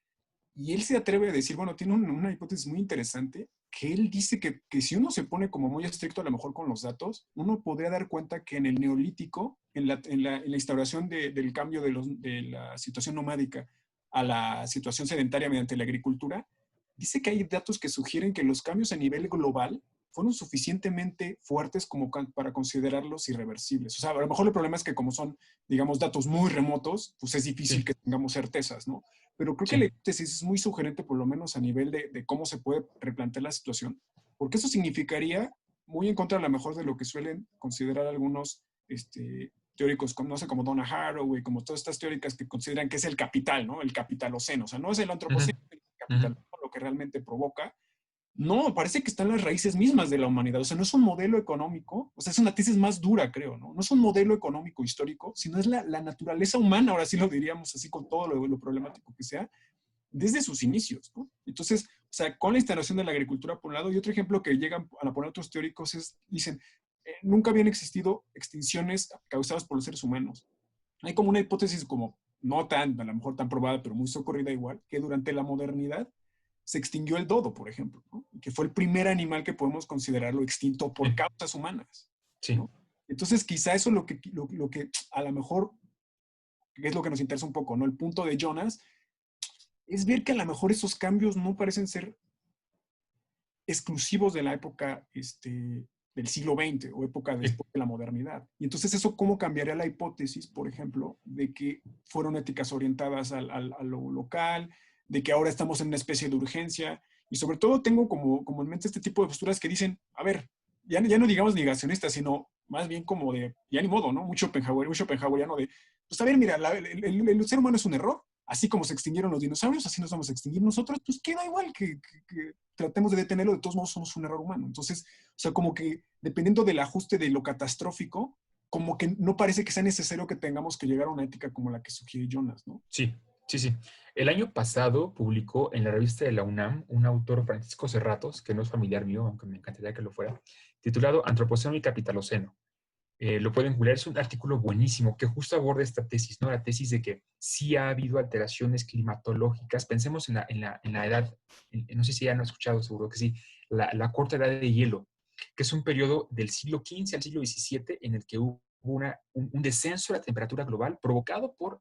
Y él se atreve a decir, bueno, tiene una hipótesis muy interesante, que él dice que si uno se pone como muy estricto a lo mejor con los datos, uno podría dar cuenta que en el neolítico, en la instauración del cambio de la situación nomádica a la situación sedentaria mediante la agricultura, dice que hay datos que sugieren que los cambios a nivel global fueron suficientemente fuertes como para considerarlos irreversibles. O sea, a lo mejor el problema es que como son, digamos, datos muy remotos, pues es difícil que tengamos certezas, ¿no? Pero creo que la hipótesis es muy sugerente, por lo menos a nivel de cómo se puede replantear la situación, porque eso significaría, muy en contra a lo mejor de lo que suelen considerar algunos teóricos, como, no sé, como Donna Haraway, como todas estas teóricas que consideran que es el capital, ¿no? El capitaloceno. O sea, no es el antropoceno, el capital, lo que realmente provoca. No, parece que están las raíces mismas de la humanidad. O sea, no es un modelo económico, o sea, es una tesis más dura, creo, ¿no? No es un modelo económico histórico, sino es la naturaleza humana, ahora sí lo diríamos así con todo lo problemático que sea, desde sus inicios, ¿no? Entonces, o sea, con la instalación de la agricultura por un lado, y otro ejemplo que llegan a poner otros teóricos es, dicen, nunca habían existido extinciones causadas por los seres humanos. Hay como una hipótesis como, no tan, a lo mejor tan probada, pero muy socorrida igual, que durante la modernidad se extinguió el dodo, por ejemplo, ¿no? Que fue el primer animal que podemos considerarlo extinto por causas humanas, ¿no? Entonces, quizá eso es lo que a lo mejor es lo que nos interesa un poco, ¿no? El punto de Jonas es ver que a lo mejor esos cambios no parecen ser exclusivos de la época del siglo XX o época después de la modernidad. Y entonces eso cómo cambiaría la hipótesis, por ejemplo, de que fueron éticas orientadas a lo local, de que ahora estamos en una especie de urgencia. Y sobre todo tengo como en mente este tipo de posturas que dicen, a ver, ya no digamos negacionistas, sino más bien como de, ya ni modo, ¿no? Mucho Schopenhaueriano de, pues a ver, mira, el ser humano es un error, así como se extinguieron los dinosaurios, así nos vamos a extinguir nosotros, pues queda igual que tratemos de detenerlo, de todos modos somos un error humano. Entonces, o sea, como que dependiendo del ajuste de lo catastrófico, como que no parece que sea necesario que tengamos que llegar a una ética como la que sugiere Jonas, ¿no? Sí. El año pasado publicó en la revista de la UNAM un autor, Francisco Serratos, que no es familiar mío, aunque me encantaría que lo fuera, titulado Antropoceno y Capitaloceno. Lo pueden googlear, es un artículo buenísimo que justo aborda esta tesis, ¿no? La tesis de que sí ha habido alteraciones climatológicas. Pensemos en la edad, no sé si ya han escuchado, seguro que sí, la corta edad de hielo, que es un periodo del siglo XV al siglo XVII en el que hubo un descenso de la temperatura global provocado por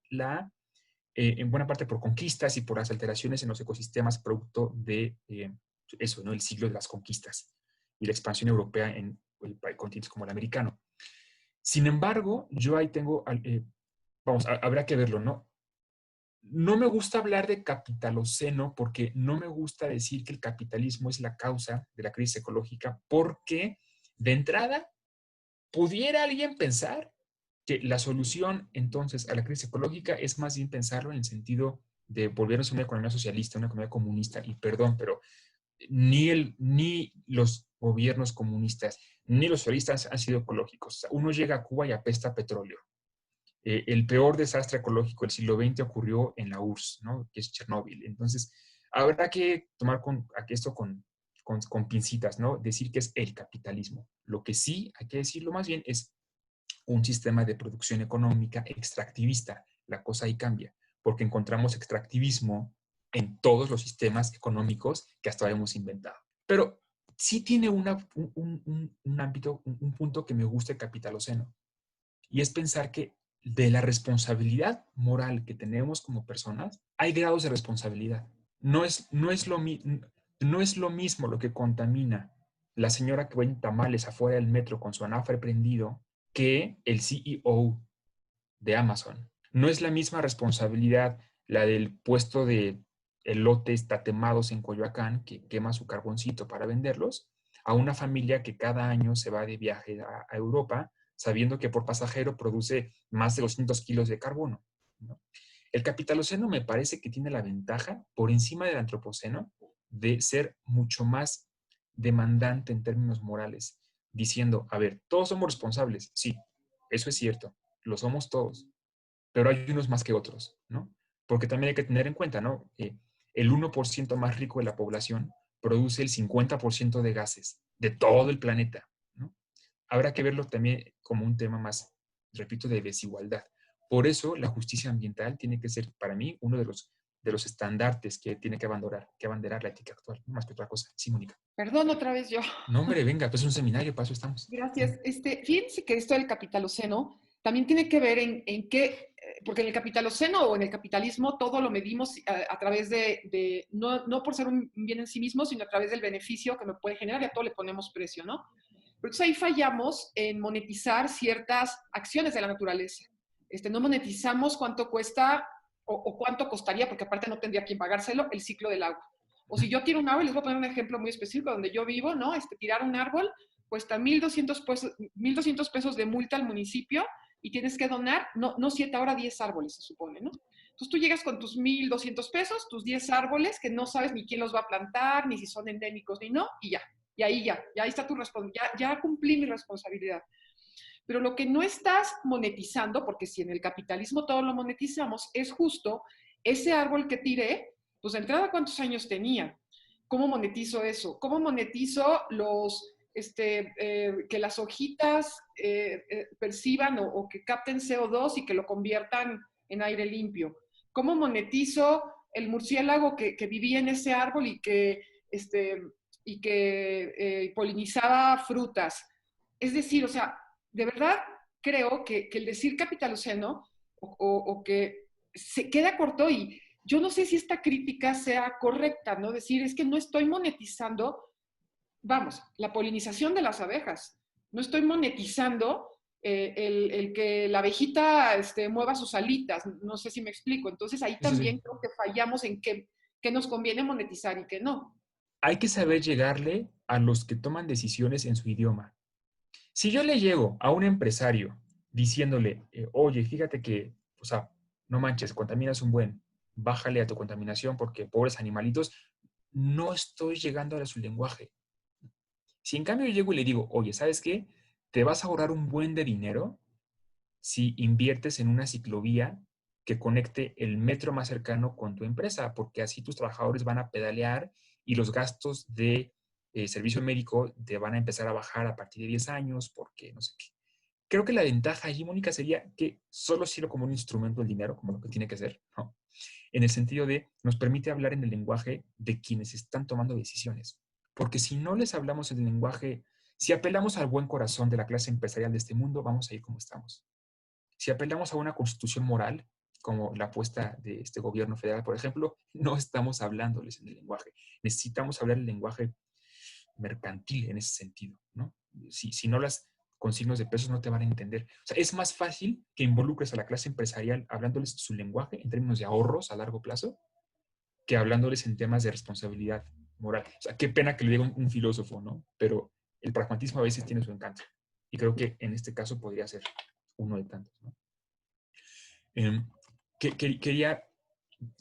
en buena parte por conquistas y por las alteraciones en los ecosistemas producto de eso, ¿no? El siglo de las conquistas y la expansión europea en continentes como el americano. Sin embargo, yo ahí tengo, habrá que verlo, ¿no? No me gusta hablar de capitaloceno porque no me gusta decir que el capitalismo es la causa de la crisis ecológica, porque de entrada, ¿pudiera alguien pensar que la solución entonces a la crisis ecológica es más bien pensarlo en el sentido de volvernos a una economía socialista, una economía comunista? Y perdón, pero ni los gobiernos comunistas ni los socialistas han sido ecológicos. O sea, uno llega a Cuba y apesta petróleo. El peor desastre ecológico del siglo XX ocurrió en la URSS, ¿no? Que es Chernóbil. Entonces, habrá que tomar esto con pincitas, ¿no? Decir que es el capitalismo. Lo que sí hay que decirlo más bien es un sistema de producción económica extractivista. La cosa ahí cambia, porque encontramos extractivismo en todos los sistemas económicos que hasta ahora hemos inventado. Pero sí tiene un ámbito, un punto que me gusta el capitaloceno, y es pensar que de la responsabilidad moral que tenemos como personas, hay grados de responsabilidad. No es lo mismo lo que contamina la señora que vende tamales afuera del metro con su anafre prendido que el CEO de Amazon. No es la misma responsabilidad la del puesto de elotes tatemados en Coyoacán, que quema su carboncito para venderlos, a una familia que cada año se va de viaje a Europa sabiendo que por pasajero produce más de 200 kilos de carbono, ¿no? El capitaloceno me parece que tiene la ventaja, por encima del antropoceno, de ser mucho más demandante en términos morales, diciendo, a ver, todos somos responsables, sí, eso es cierto, lo somos todos, pero hay unos más que otros, ¿no? Porque también hay que tener en cuenta, ¿no? El 1% más rico de la población produce el 50% de gases de todo el planeta, ¿no? Habrá que verlo también como un tema más, repito, de desigualdad. Por eso la justicia ambiental tiene que ser, para mí, uno de los estandartes que tiene que abanderar la ética actual, no más que otra cosa. Sí, Mónica. Perdón, otra vez yo. No, hombre, venga, pues es un seminario, para eso estamos. Gracias. Fíjense que esto del capitaloceno también tiene que ver en qué, porque en el capitaloceno o en el capitalismo todo lo medimos a través de no por ser un bien en sí mismo, sino a través del beneficio que me puede generar y a todo le ponemos precio, ¿no? Pero entonces ahí fallamos en monetizar ciertas acciones de la naturaleza. No monetizamos cuánto cuesta o cuánto costaría, porque aparte no tendría quien pagárselo, el ciclo del agua. O si yo tiro un árbol, les voy a poner un ejemplo muy específico, donde yo vivo, ¿no? Tirar un árbol cuesta 1,200 pesos de multa al municipio y tienes que donar, no 7, ahora 10 árboles, se supone, ¿no? Entonces tú llegas con tus 1,200 pesos, tus 10 árboles, que no sabes ni quién los va a plantar, ni si son endémicos, ni no, y ya. Y ahí ahí está tu responsabilidad, ya cumplí mi responsabilidad. Pero lo que no estás monetizando, porque si en el capitalismo todo lo monetizamos, es justo ese árbol que tiré, pues de entrada, ¿cuántos años tenía? ¿Cómo monetizo eso? ¿Cómo monetizo que las hojitas perciban o que capten CO2 y que lo conviertan en aire limpio? ¿Cómo monetizo el murciélago que vivía en ese árbol y que polinizaba frutas? Es decir, o sea, de verdad creo que el decir capitaloceno o que se queda corto y yo no sé si esta crítica sea correcta, ¿no? Decir, es que no estoy monetizando, vamos, la polinización de las abejas, no estoy monetizando el que la abejita mueva sus alitas, no sé si me explico. Entonces ahí también creo que fallamos en qué nos conviene monetizar y qué no. Hay que saber llegarle a los que toman decisiones en su idioma. Si yo le llego a un empresario diciéndole, oye, fíjate que, o sea, no manches, contaminas un buen, bájale a tu contaminación porque pobres animalitos, no estoy llegando a su lenguaje. Si en cambio yo llego y le digo, oye, ¿sabes qué? Te vas a ahorrar un buen de dinero si inviertes en una ciclovía que conecte el metro más cercano con tu empresa, porque así tus trabajadores van a pedalear y los gastos de servicio médico te van a empezar a bajar a partir de 10 años, porque no sé qué. Creo que la ventaja allí, Mónica, sería que solo sirve como un instrumento el dinero, como lo que tiene que ser, ¿no? En el sentido de nos permite hablar en el lenguaje de quienes están tomando decisiones. Porque si no les hablamos en el lenguaje, si apelamos al buen corazón de la clase empresarial de este mundo, vamos a ir como estamos. Si apelamos a una constitución moral, como la apuesta de este gobierno federal, por ejemplo, no estamos hablándoles en el lenguaje. Necesitamos hablar el lenguaje mercantil en ese sentido, ¿no? Si no las con signos de pesos no te van a entender. O sea, es más fácil que involucres a la clase empresarial hablándoles su lenguaje en términos de ahorros a largo plazo que hablándoles en temas de responsabilidad moral. O sea, qué pena que lo diga un filósofo, ¿no? Pero el pragmatismo a veces tiene su encanto. Y creo que en este caso podría ser uno de tantos, ¿no? Quería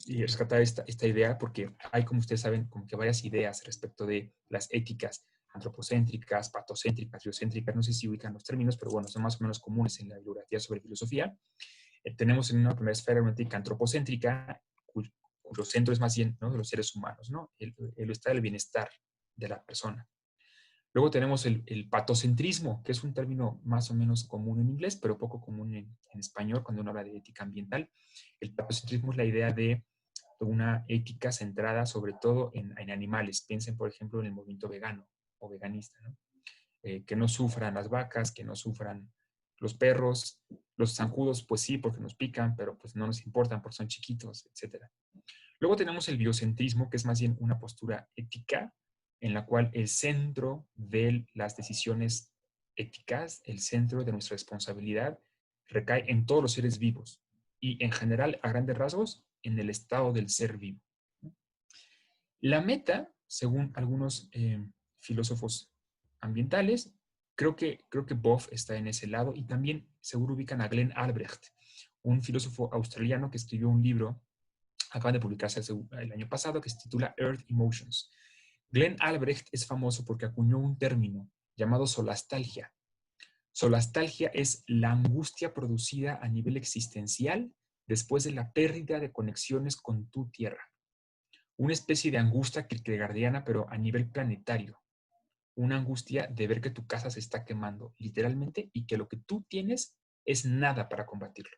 rescatar esta idea porque hay, como ustedes saben, como que varias ideas respecto de las éticas antropocéntricas, patocéntricas, biocéntricas, no sé si ubican los términos, pero bueno, son más o menos comunes en la bibliografía sobre filosofía. Tenemos en una primera esfera una ética antropocéntrica, cuyo centro es más bien, ¿no?, de los seres humanos, ¿no? El estado del bienestar de la persona. Luego tenemos el patocentrismo, que es un término más o menos común en inglés, pero poco común en español cuando uno habla de ética ambiental. El patocentrismo es la idea de una ética centrada sobre todo en animales. Piensen, por ejemplo, en el movimiento vegano o veganista, ¿no? Que no sufran las vacas, que no sufran los perros, los zancudos, pues sí, porque nos pican, pero pues no nos importan porque son chiquitos, etc. Luego tenemos el biocentrismo, que es más bien una postura ética en la cual el centro de las decisiones éticas, el centro de nuestra responsabilidad, recae en todos los seres vivos y en general, a grandes rasgos, en el estado del ser vivo. La meta, según algunos filósofos ambientales, creo que Boff está en ese lado y también seguro ubican a Glenn Albrecht, un filósofo australiano que escribió un libro, acaban de publicarse el año pasado, que se titula Earth Emotions. Glenn Albrecht es famoso porque acuñó un término llamado solastalgia. Solastalgia es la angustia producida a nivel existencial después de la pérdida de conexiones con tu tierra. Una especie de angustia kierkegaardiana, pero a nivel planetario. Una angustia de ver que tu casa se está quemando, literalmente, y que lo que tú tienes es nada para combatirlo.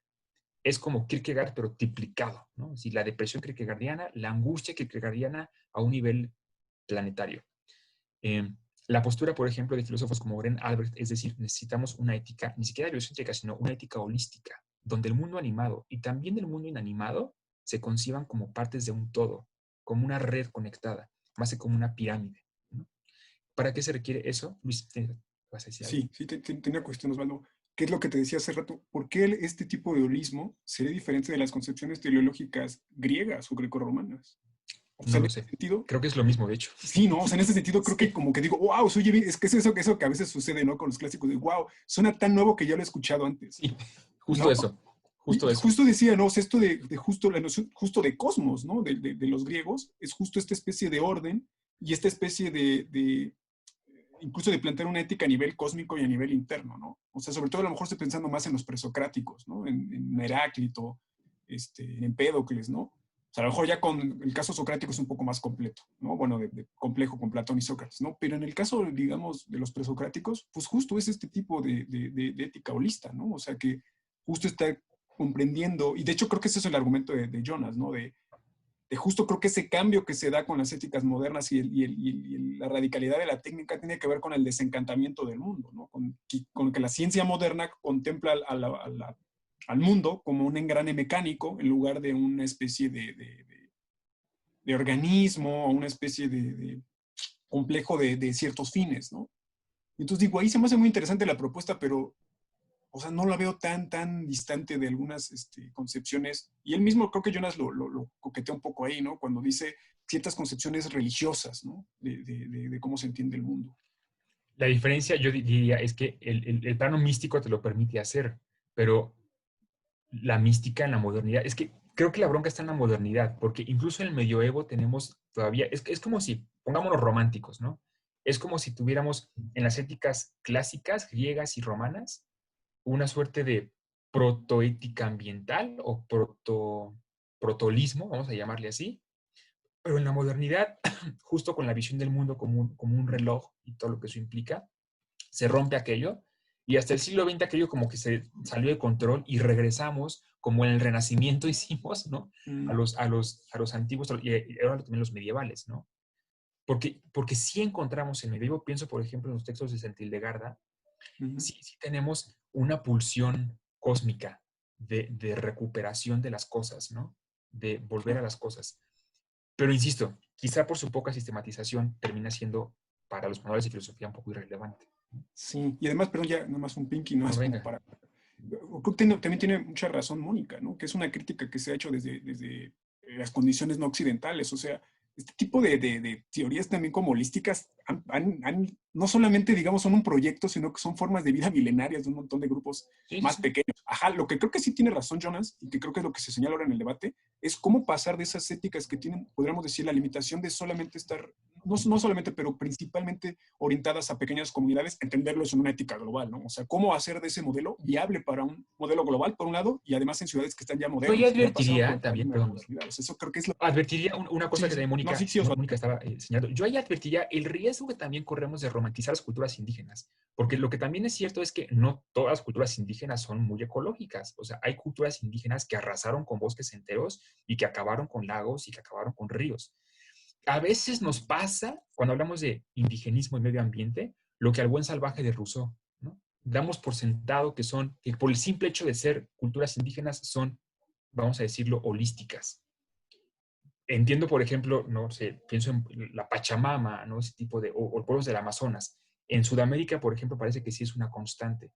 es como Kierkegaard, pero triplicado, ¿no? Es decir, la depresión kierkegaardiana, la angustia kierkegaardiana a un nivel planetario. La postura, por ejemplo, de filósofos como Oren Albrecht, es decir, necesitamos una ética, ni siquiera biocéntrica, sino una ética holística, donde el mundo animado y también el mundo inanimado se conciban como partes de un todo, como una red conectada, más que como una pirámide, ¿no? ¿Para qué se requiere eso? Luis, ¿vas a decir algo? Sí, tenía cuestión, Osvaldo. ¿Qué es lo que te decía hace rato? ¿Por qué este tipo de holismo sería diferente de las concepciones teleológicas griegas o grecorromanas? O sea, No en lo ese sé. sentido, Creo que es lo mismo, de hecho. sí, ¿no? O sea, en ese sentido creo Sí. que como que digo, wow, oye, es que es eso que a veces sucede, ¿no? Con los clásicos de, wow, suena tan nuevo que ya lo he escuchado antes, Sí, justo ¿no? eso, justo Y eso. justo decía, ¿no? O sea, esto de justo la noción, justo de cosmos, ¿no? De los griegos, es justo esta especie de orden y esta especie de incluso de plantear una ética a nivel cósmico y a nivel interno, ¿no? O sea, sobre todo a lo mejor estoy pensando más en los presocráticos, ¿no? En Heráclito, en Empédocles, ¿no? O sea, a lo mejor ya con el caso socrático es un poco más completo, ¿no? Bueno, de complejo con Platón y Sócrates, ¿no? Pero en el caso, digamos, de los presocráticos, pues justo es este tipo de ética holista, ¿no? O sea, que justo está comprendiendo, y de hecho creo que ese es el argumento de Jonas, ¿no? De justo creo que ese cambio que se da con las éticas modernas y la radicalidad de la técnica tiene que ver con el desencantamiento del mundo, ¿no? Con que la ciencia moderna contempla al mundo como un engrane mecánico en lugar de una especie de organismo o una especie de complejo de ciertos fines, ¿no? Entonces digo, ahí se me hace muy interesante la propuesta, pero o sea, no la veo tan distante de algunas concepciones. Y él mismo, creo que Jonas lo coquetea un poco ahí, ¿no? Cuando dice ciertas concepciones religiosas, ¿no? De cómo se entiende el mundo. La diferencia, yo diría, es que el plano místico te lo permite hacer, pero la mística en la modernidad, es que creo que la bronca está en la modernidad, porque incluso en el medioevo tenemos todavía, es como si, pongámonos románticos, ¿no? Es como si tuviéramos en las éticas clásicas, griegas y romanas, una suerte de protoética ambiental o protolismo, vamos a llamarle así, pero en la modernidad, justo con la visión del mundo como un reloj y todo lo que eso implica, se rompe aquello y hasta el siglo XX aquello como que se salió de control y regresamos como en el Renacimiento hicimos, ¿no? Mm. A los antiguos y ahora también los medievales, ¿no? Porque sí encontramos en el medievo, pienso por ejemplo en los textos de Saint Hildegarda, sí tenemos una pulsión cósmica de recuperación de las cosas, ¿no? De volver a las cosas. Pero insisto, quizá por su poca sistematización termina siendo para los manuales de filosofía un poco irrelevante. Sí, y además, perdón, ya nada más un pinky, no No, es como venga. para... Creo que también tiene mucha razón Mónica, ¿no? Que es una crítica que se ha hecho desde las condiciones no occidentales. O sea, este tipo de teorías también como holísticas no solamente, digamos, son un proyecto, sino que son formas de vida milenarias de un montón de grupos Sí, más sí. pequeños. Ajá, lo que creo que sí tiene razón Jonas, y que creo que es lo que se señala ahora en el debate, es cómo pasar de esas éticas que tienen, podríamos decir, la limitación de solamente estar, no solamente, pero principalmente orientadas a pequeñas comunidades, entenderlo en una ética global, ¿no? O sea, cómo hacer de ese modelo viable para un modelo global, por un lado, y además en ciudades que están ya Yo ahí modernas, que ya pasaron por advertiría el también, paradigma de la perdón, modernidad. O sea, eso creo que es lo... advertiría una cosa Sí, que sí. también No, sí, sí, Osvaldo. Mónica estaba señalando. Yo ahí advertiría el riesgo que también corremos de romantizar las culturas indígenas, porque lo que también es cierto es que no todas las culturas indígenas son muy ecológicas. O sea, hay culturas indígenas que arrasaron con bosques enteros y que acabaron con lagos y que acabaron con ríos. A veces nos pasa, cuando hablamos de indigenismo y medio ambiente, lo que al buen salvaje de Rousseau, ¿no? Damos por sentado que por el simple hecho de ser culturas indígenas son, vamos a decirlo, holísticas. Entiendo, por ejemplo, no sé, pienso en la Pachamama, ¿no? Ese tipo de, o pueblos del Amazonas. En Sudamérica, por ejemplo, parece que sí es una constante.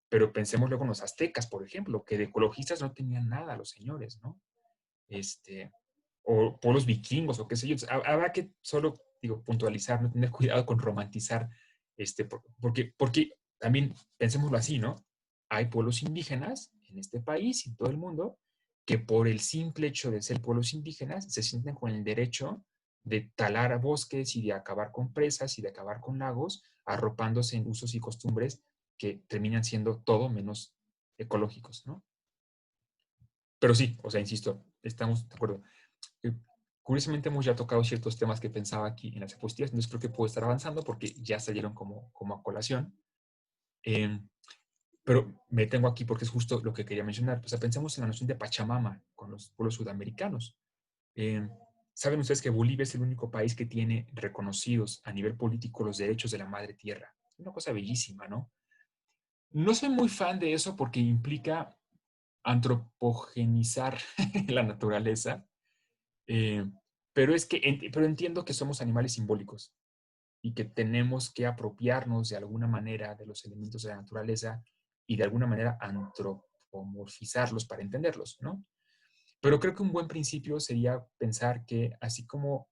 Pero pensemos luego en los aztecas, por ejemplo, que de ecologistas no tenían nada los señores, ¿no? O pueblos vikingos, o qué sé yo. Habrá que solo, digo, puntualizar, no tener cuidado con romantizar, porque también pensémoslo así, ¿no? Hay pueblos indígenas en este país y en todo el mundo que por el simple hecho de ser pueblos indígenas se sienten con el derecho de talar bosques y de acabar con presas y de acabar con lagos, arropándose en usos y costumbres que terminan siendo todo menos ecológicos, ¿no? Pero sí, o sea, insisto, estamos de acuerdo. Curiosamente hemos ya tocado ciertos temas que pensaba aquí en las diapositivas, entonces creo que puedo estar avanzando porque ya salieron como a colación. Pero me detengo aquí porque es justo lo que quería mencionar. O sea, pensemos en la noción de Pachamama con los pueblos sudamericanos. ¿Saben ustedes que Bolivia es el único país que tiene reconocidos a nivel político los derechos de la madre tierra? Es una cosa bellísima, ¿no? No soy muy fan de eso porque implica antropogenizar la naturaleza, pero pero entiendo que somos animales simbólicos y que tenemos que apropiarnos de alguna manera de los elementos de la naturaleza y de alguna manera antropomorfizarlos para entenderlos, ¿no? Pero creo que un buen principio sería pensar que así como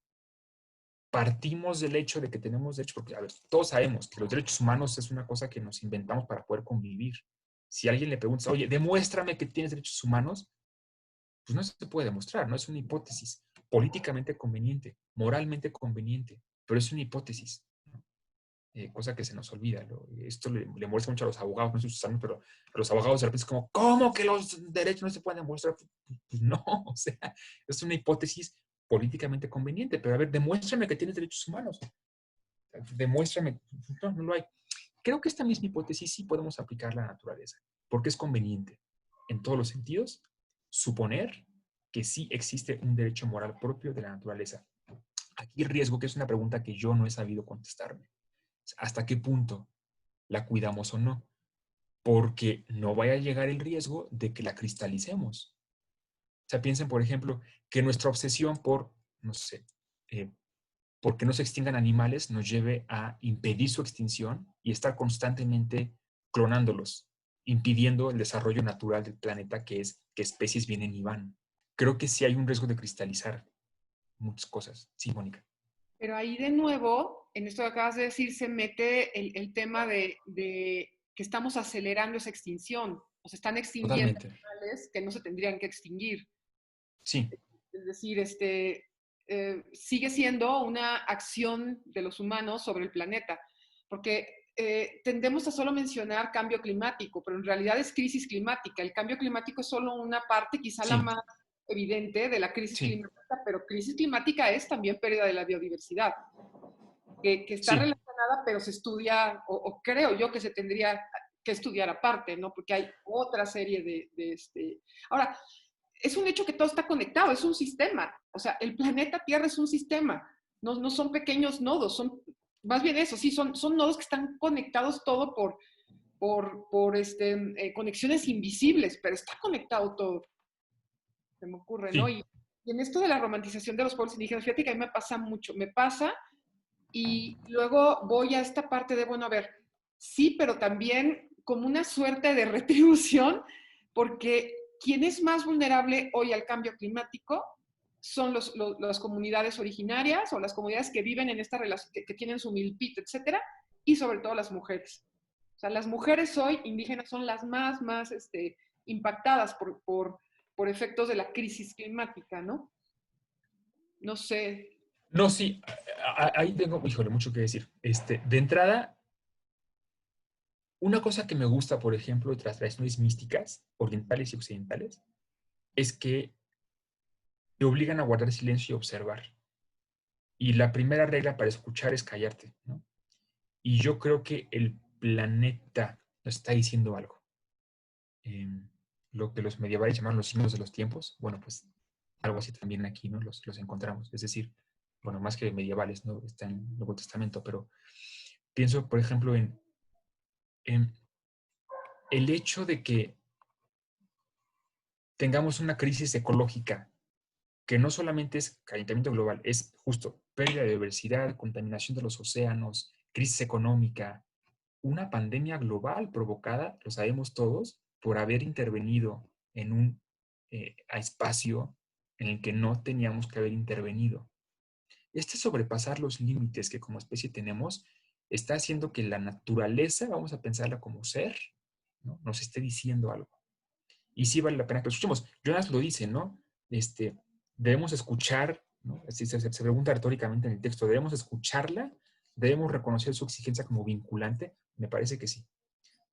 partimos del hecho de que tenemos derechos, porque a ver, todos sabemos que los derechos humanos es una cosa que nos inventamos para poder convivir. Si a alguien le preguntas, oye, demuéstrame que tienes derechos humanos, pues no se puede demostrar, ¿no? Es una hipótesis políticamente conveniente, moralmente conveniente, pero es una hipótesis, ¿no? Cosa que se nos olvida. Esto le molesta mucho a los abogados, no sé si ustedes saben, pero a los abogados de repente es como, ¿cómo que los derechos no se pueden demostrar? Pues no, o sea, es una hipótesis políticamente conveniente, pero a ver, demuéstrame que tienes derechos humanos. Demuéstrame, no lo hay. Creo que esta misma hipótesis sí podemos aplicarla a la naturaleza, porque es conveniente, en todos los sentidos, suponer que sí existe un derecho moral propio de la naturaleza. Aquí riesgo, que es una pregunta que yo no he sabido contestarme. ¿Hasta qué punto la cuidamos o no? Porque no vaya a llegar el riesgo de que la cristalicemos. O sea, piensen, por ejemplo, que nuestra obsesión por, no sé, porque no se extingan animales nos lleve a impedir su extinción y estar constantemente clonándolos, impidiendo el desarrollo natural del planeta, que es que especies vienen y van. Creo que sí hay un riesgo de cristalizar muchas cosas. Sí, Mónica. Pero ahí de nuevo, en esto que acabas de decir, se mete el tema de que estamos acelerando esa extinción. O se están extinguiendo Totalmente. animales que no se tendrían que extinguir. Sí. Es decir, sigue siendo una acción de los humanos sobre el planeta, porque tendemos a solo mencionar cambio climático, pero en realidad es crisis climática. El cambio climático es solo una parte, quizá la más evidente de la crisis climática, pero crisis climática es también pérdida de la biodiversidad, que está relacionada, pero se estudia, o creo yo que se tendría que estudiar aparte, ¿no? Porque hay otra serie Ahora, es un hecho que todo está conectado, es un sistema. O sea, el planeta Tierra es un sistema. No son pequeños nodos, son más bien eso, sí, son nodos que están conectados todo por conexiones invisibles, pero está conectado todo. Se me ocurre, ¿no? Y en esto de la romantización de los pueblos indígenas, fíjate que a mí me pasa mucho. Me pasa y luego voy a esta parte de, bueno, a ver, sí, pero también como una suerte de retribución, porque quien es más vulnerable hoy al cambio climático son las comunidades originarias o las comunidades que viven en esta relación, que tienen su milpito, etcétera, y sobre todo las mujeres. O sea, las mujeres hoy indígenas son las más impactadas por efectos de la crisis climática, ¿no? No sé. No, sí, ahí tengo, híjole, mucho que decir. De entrada, una cosa que me gusta, por ejemplo, de las tradiciones místicas, orientales y occidentales, es que te obligan a guardar silencio y observar. Y la primera regla para escuchar es callarte, ¿no? Y yo creo que el planeta nos está diciendo algo. Lo que los medievales llamaban los signos de los tiempos, bueno, pues algo así también aquí, ¿no? Los encontramos. Es decir, bueno, más que medievales, ¿no? Está en el Nuevo Testamento, pero pienso, por ejemplo, en el hecho de que tengamos una crisis ecológica que no solamente es calentamiento global, es justo pérdida de diversidad, contaminación de los océanos, crisis económica, una pandemia global provocada, lo sabemos todos, por haber intervenido en un espacio en el que no teníamos que haber intervenido. Sobrepasar los límites que como especie tenemos está haciendo que la naturaleza, vamos a pensarla como ser, ¿no? Nos esté diciendo algo. Y sí vale la pena que lo escuchemos. Jonas lo dice, ¿no? Debemos escuchar, ¿no? Se pregunta retóricamente en el texto, ¿debemos escucharla? ¿Debemos reconocer su exigencia como vinculante? Me parece que sí.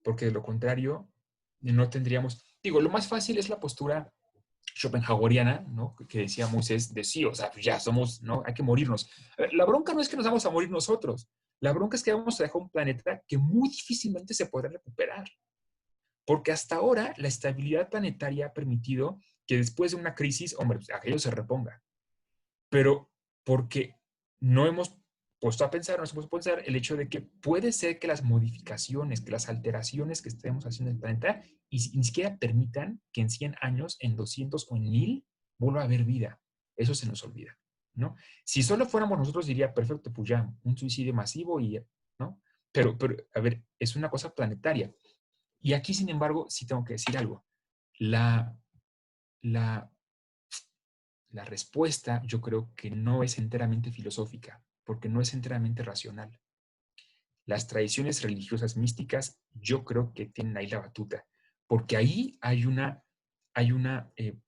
Porque de lo contrario, no tendríamos... Digo, lo más fácil es la postura schopenhaueriana, ¿no? Que decía Moisés de sí, o sea, ya somos, ¿no? Hay que morirnos. La bronca no es que nos vamos a morir nosotros. La bronca es que vamos a dejar un planeta que muy difícilmente se podrá recuperar. Porque hasta ahora la estabilidad planetaria ha permitido que después de una crisis, hombre, pues, aquello se reponga. Pero porque no hemos puesto a pensar, no hemos puesto a pensar el hecho de que puede ser que las modificaciones, que las alteraciones que estemos haciendo en el planeta ni siquiera permitan que en 100 años, en 200 o en 1000 vuelva a haber vida. Eso se nos olvida, ¿no? Si solo fuéramos nosotros, diría, perfecto, pues ya, un suicidio masivo y, ¿no? Pero, a ver, es una cosa planetaria. Y aquí, sin embargo, sí tengo que decir algo. La respuesta yo creo que no es enteramente filosófica, porque no es enteramente racional. Las tradiciones religiosas místicas yo creo que tienen ahí la batuta, porque ahí hay una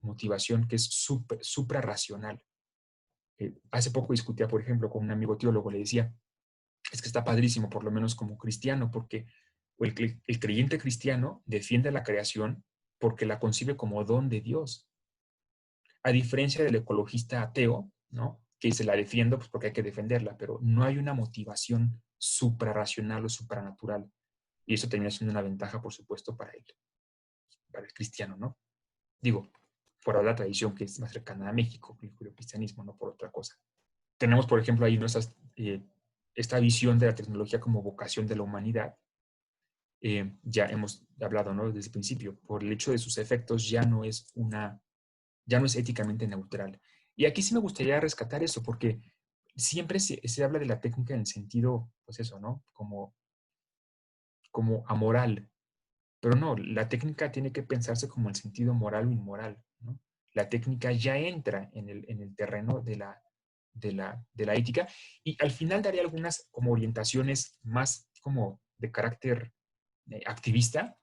motivación que es suprarracional. Hace poco discutía, por ejemplo, con un amigo teólogo, le decía, es que está padrísimo, por lo menos como cristiano, porque el creyente cristiano defiende la creación porque la concibe como don de Dios. A diferencia del ecologista ateo, ¿no? Que dice, la defiendo pues porque hay que defenderla, pero no hay una motivación suprarracional o supranatural. Y eso termina siendo una ventaja, por supuesto, para el cristiano, ¿no? Digo, fuera de la tradición que es más cercana a México, el cristianismo, no por otra cosa. Tenemos, por ejemplo, ahí esta visión de la tecnología como vocación de la humanidad. Ya hemos hablado, ¿no? Desde el principio, por el hecho de sus efectos ya no es éticamente neutral. Y aquí sí me gustaría rescatar eso, porque siempre se habla de la técnica en el sentido, pues eso, ¿no? Como amoral. Pero no, la técnica tiene que pensarse como el sentido moral o inmoral, ¿no? La técnica ya entra en el terreno de la ética, y al final daré algunas como orientaciones más como de carácter activista,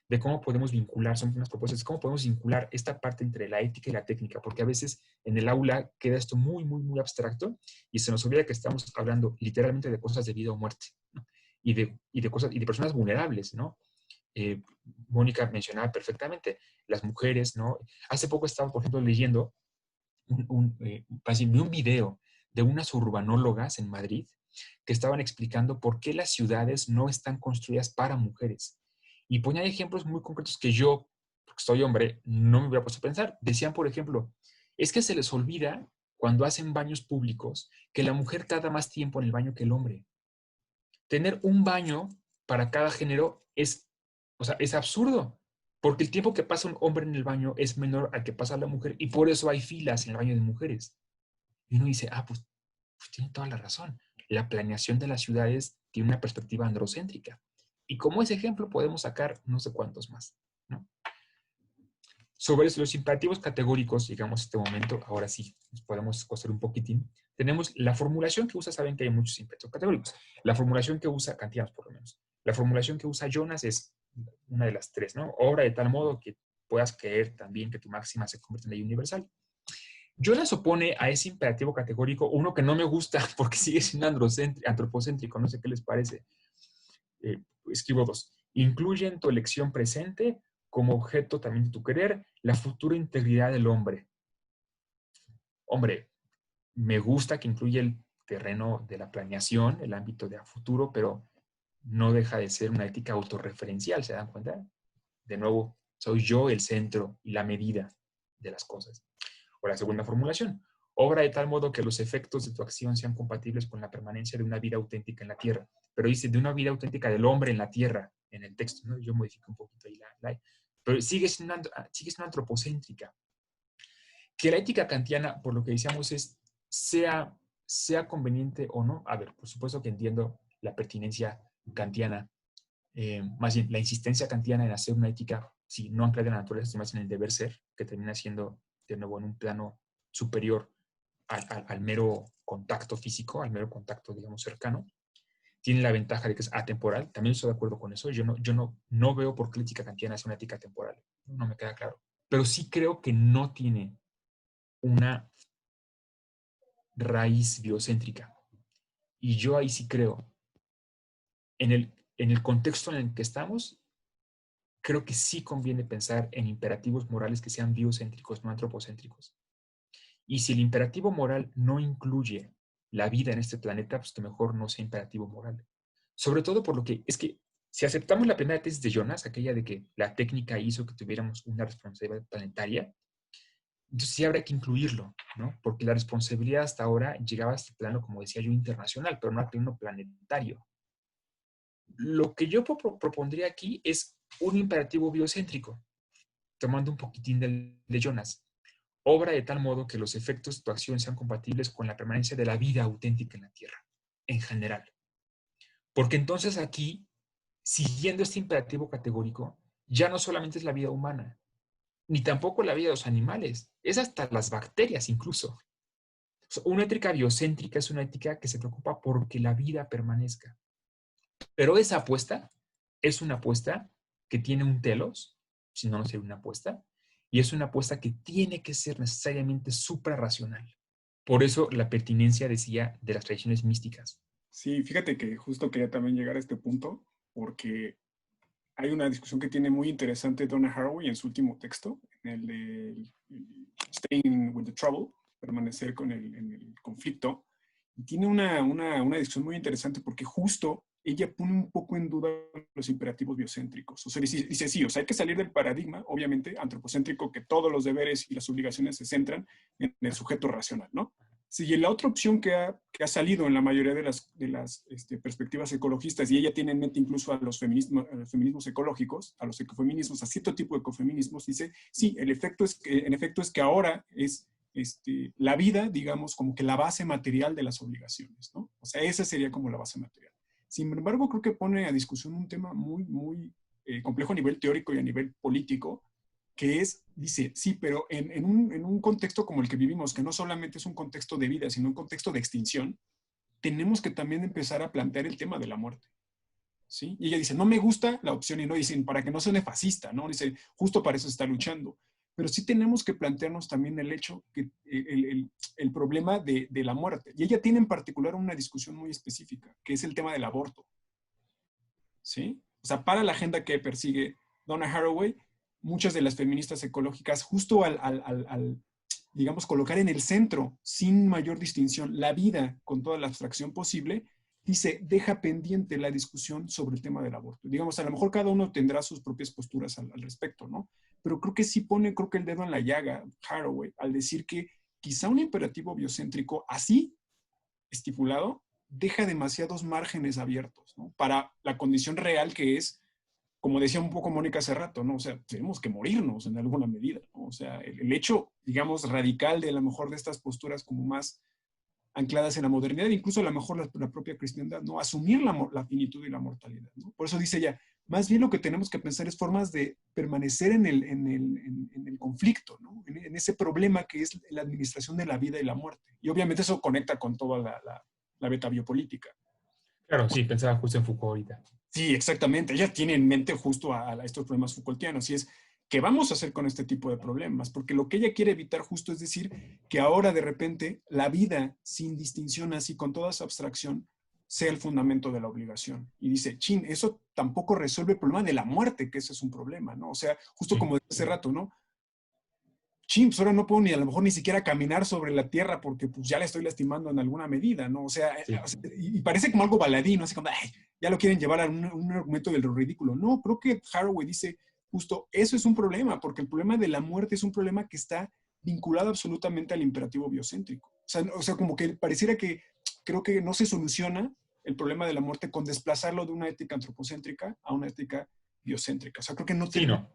de cómo podemos vincular, son unas propuestas, cómo podemos vincular esta parte entre la ética y la técnica, porque a veces en el aula queda esto muy, muy, muy abstracto y se nos olvida que estamos hablando literalmente de cosas de vida o muerte, ¿no? Y de cosas, y de personas vulnerables, ¿no? Mónica mencionaba perfectamente, las mujeres, ¿no? Hace poco estaba, por ejemplo, leyendo un video de unas urbanólogas en Madrid que estaban explicando por qué las ciudades no están construidas para mujeres. Y ponían ejemplos muy concretos que yo, porque soy hombre, no me hubiera puesto a pensar. Decían, por ejemplo, es que se les olvida cuando hacen baños públicos que la mujer tarda más tiempo en el baño que el hombre. Tener un baño para cada género es absurdo, porque el tiempo que pasa un hombre en el baño es menor al que pasa la mujer y por eso hay filas en el baño de mujeres. Y uno dice, pues tiene toda la razón. La planeación de las ciudades tiene una perspectiva androcéntrica. Y como ese ejemplo podemos sacar no sé cuántos más, ¿no? Sobre los imperativos categóricos, llegamos a este momento, ahora sí, nos podemos coser un poquitín. Tenemos la formulación que usa, saben que hay muchos imperativos categóricos. La formulación que usa, kantianos por lo menos, la formulación que usa Jonas es una de las tres, ¿no? Obra de tal modo que puedas creer también que tu máxima se convierte en ley universal. Jonas opone a ese imperativo categórico uno que no me gusta porque sigue siendo antropocéntrico, no sé qué les parece. Escribo dos. Incluye en tu elección presente como objeto también de tu querer la futura integridad del hombre. Hombre, me gusta que incluya el terreno de la planeación, el ámbito de a futuro, pero no deja de ser una ética autorreferencial, ¿se dan cuenta? De nuevo, soy yo el centro y la medida de las cosas. O la segunda formulación, obra de tal modo que los efectos de tu acción sean compatibles con la permanencia de una vida auténtica en la tierra. Pero dice, de una vida auténtica del hombre en la tierra, en el texto, ¿no? Yo modifico un poquito ahí pero sigue siendo antropocéntrica. Que la ética kantiana, por lo que decíamos, sea conveniente o no. A ver, por supuesto que entiendo la pertinencia kantiana, más bien la insistencia kantiana en hacer una ética, si no anclada en la naturaleza, sino más en el deber ser, que termina siendo, de nuevo, en un plano superior al mero contacto físico, al mero contacto, digamos, cercano. Tiene la ventaja de que es atemporal. También estoy de acuerdo con eso. Yo no veo por qué la ética kantiana es una ética temporal. No me queda claro. Pero sí creo que no tiene una raíz biocéntrica. Y yo ahí sí creo, en el contexto en el que estamos, creo que sí conviene pensar en imperativos morales que sean biocéntricos, no antropocéntricos. Y si el imperativo moral no incluye la vida en este planeta, pues que mejor no sea imperativo moral. Sobre todo por lo que es que Si aceptamos la primera tesis de Jonas, aquella de que la técnica hizo que tuviéramos una responsabilidad planetaria, entonces sí habría que incluirlo, ¿no? Porque la responsabilidad hasta ahora llegaba a este plano, como decía yo, internacional, pero no al plano planetario. Lo que yo propondría aquí es un imperativo biocéntrico, tomando un poquitín de Jonas. Obra de tal modo que los efectos de tu acción sean compatibles con la permanencia de la vida auténtica en la Tierra, en general. Porque entonces aquí, siguiendo este imperativo categórico, ya no solamente es la vida humana, ni tampoco la vida de los animales, es hasta las bacterias incluso. Una ética biocéntrica es una ética que se preocupa porque la vida permanezca. Pero esa apuesta es una apuesta que tiene un telos, si no, no sería una apuesta, y es una apuesta que tiene que ser necesariamente suprarracional. Por eso la pertinencia, decía, de las tradiciones místicas. Sí, fíjate que justo quería también llegar a este punto, porque hay una discusión que tiene muy interesante Donna Haraway en su último texto, en el de Staying with the Trouble, permanecer en el conflicto. Y tiene una discusión muy interesante porque justo ella pone un poco en duda los imperativos biocéntricos. O sea, dice sí, o sea, hay que salir del paradigma, obviamente, antropocéntrico, que todos los deberes y las obligaciones se centran en el sujeto racional, ¿no? Sí, y la otra opción que ha salido en la mayoría de las perspectivas ecologistas, y ella tiene en mente incluso a los feminismos ecológicos, a los ecofeminismos, a cierto tipo de ecofeminismos, dice, sí, en efecto es que ahora es la vida, digamos, como que la base material de las obligaciones, ¿no? O sea, esa sería como la base material. Sin embargo, creo que pone a discusión un tema muy, muy complejo a nivel teórico y a nivel político, que es, dice, sí, pero en un contexto como el que vivimos, que no solamente es un contexto de vida, sino un contexto de extinción, tenemos que también empezar a plantear el tema de la muerte. ¿Sí? Y ella dice, no me gusta la opción, y no dicen, para que no suene fascista, ¿no? Dice, justo para eso está luchando. Pero sí tenemos que plantearnos también el hecho, que el problema de la muerte. Y ella tiene en particular una discusión muy específica, que es el tema del aborto. ¿Sí? O sea, para la agenda que persigue Donna Haraway, muchas de las feministas ecológicas, justo digamos, colocar en el centro, sin mayor distinción, la vida con toda la abstracción posible, dice, deja pendiente la discusión sobre el tema del aborto. Digamos, a lo mejor cada uno tendrá sus propias posturas al respecto, ¿no? Pero creo que sí pone, creo que el dedo en la llaga, Haraway, al decir que quizá un imperativo biocéntrico así estipulado deja demasiados márgenes abiertos, ¿no? Para la condición real que es, como decía un poco Mónica hace rato, ¿no? O sea, tenemos que morirnos en alguna medida, ¿no? O sea, el hecho, digamos, radical de a lo mejor de estas posturas como más ancladas en la modernidad, incluso a lo mejor la propia cristiandad, ¿no? Asumir la finitud y la mortalidad, ¿no? Por eso dice ella, más bien lo que tenemos que pensar es formas de permanecer en el conflicto, ¿no? En ese problema que es la administración de la vida y la muerte. Y obviamente eso conecta con toda la beta biopolítica. Claro, sí, pensaba justo en Foucault ahorita. Sí, exactamente. Ella tiene en mente justo a estos problemas Foucaultianos y es qué vamos a hacer con este tipo de problemas, porque lo que ella quiere evitar justo es decir que ahora de repente la vida sin distinción, así con toda esa abstracción, sea el fundamento de la obligación. Y dice, chin, eso tampoco resuelve el problema de la muerte, que ese es un problema, ¿no? O sea, justo como decía hace rato, ¿no? Chin, pues ahora no puedo ni a lo mejor ni siquiera caminar sobre la tierra porque pues ya la estoy lastimando en alguna medida, ¿no? O sea, Sí. y parece como algo baladino, así como, ay, ya lo quieren llevar a un argumento del ridículo. No, creo que Haraway dice justo, eso es un problema, porque el problema de la muerte es un problema que está vinculado absolutamente al imperativo biocéntrico. O sea, como que pareciera que creo que no se soluciona el problema de la muerte con desplazarlo de una ética antropocéntrica a una ética biocéntrica. O sea, creo que no Sí, tiene no.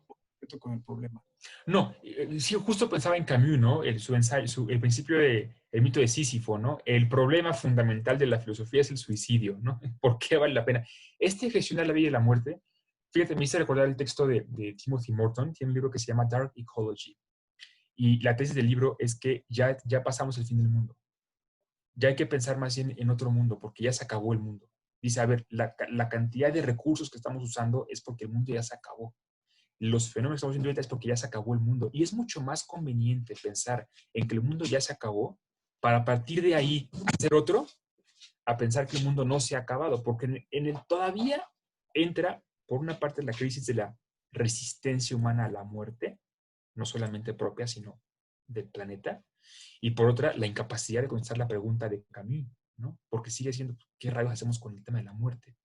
con el problema. No, sí, justo pensaba en Camus, ¿no? Su ensayo, el principio el mito de Sísifo, ¿no? El problema fundamental de la filosofía es el suicidio, ¿no? ¿Por qué vale la pena? Gestionar la vida y la muerte, fíjate, me hice recordar el texto de Timothy Morton, tiene un libro que se llama Dark Ecology, y la tesis del libro es que ya pasamos el fin del mundo. Ya hay que pensar más bien en otro mundo, porque ya se acabó el mundo. Dice, a ver, la cantidad de recursos que estamos usando es porque el mundo ya se acabó. Los fenómenos que estamos viendo ahorita es porque ya se acabó el mundo. Y es mucho más conveniente pensar en que el mundo ya se acabó para a partir de ahí hacer otro, a pensar que el mundo no se ha acabado, porque en el todavía entra, por una parte, la crisis de la resistencia humana a la muerte, no solamente propia, sino del planeta, y por otra, la incapacidad de contestar la pregunta de Camus, ¿no? Porque sigue siendo, ¿qué rayos hacemos con el tema de la muerte?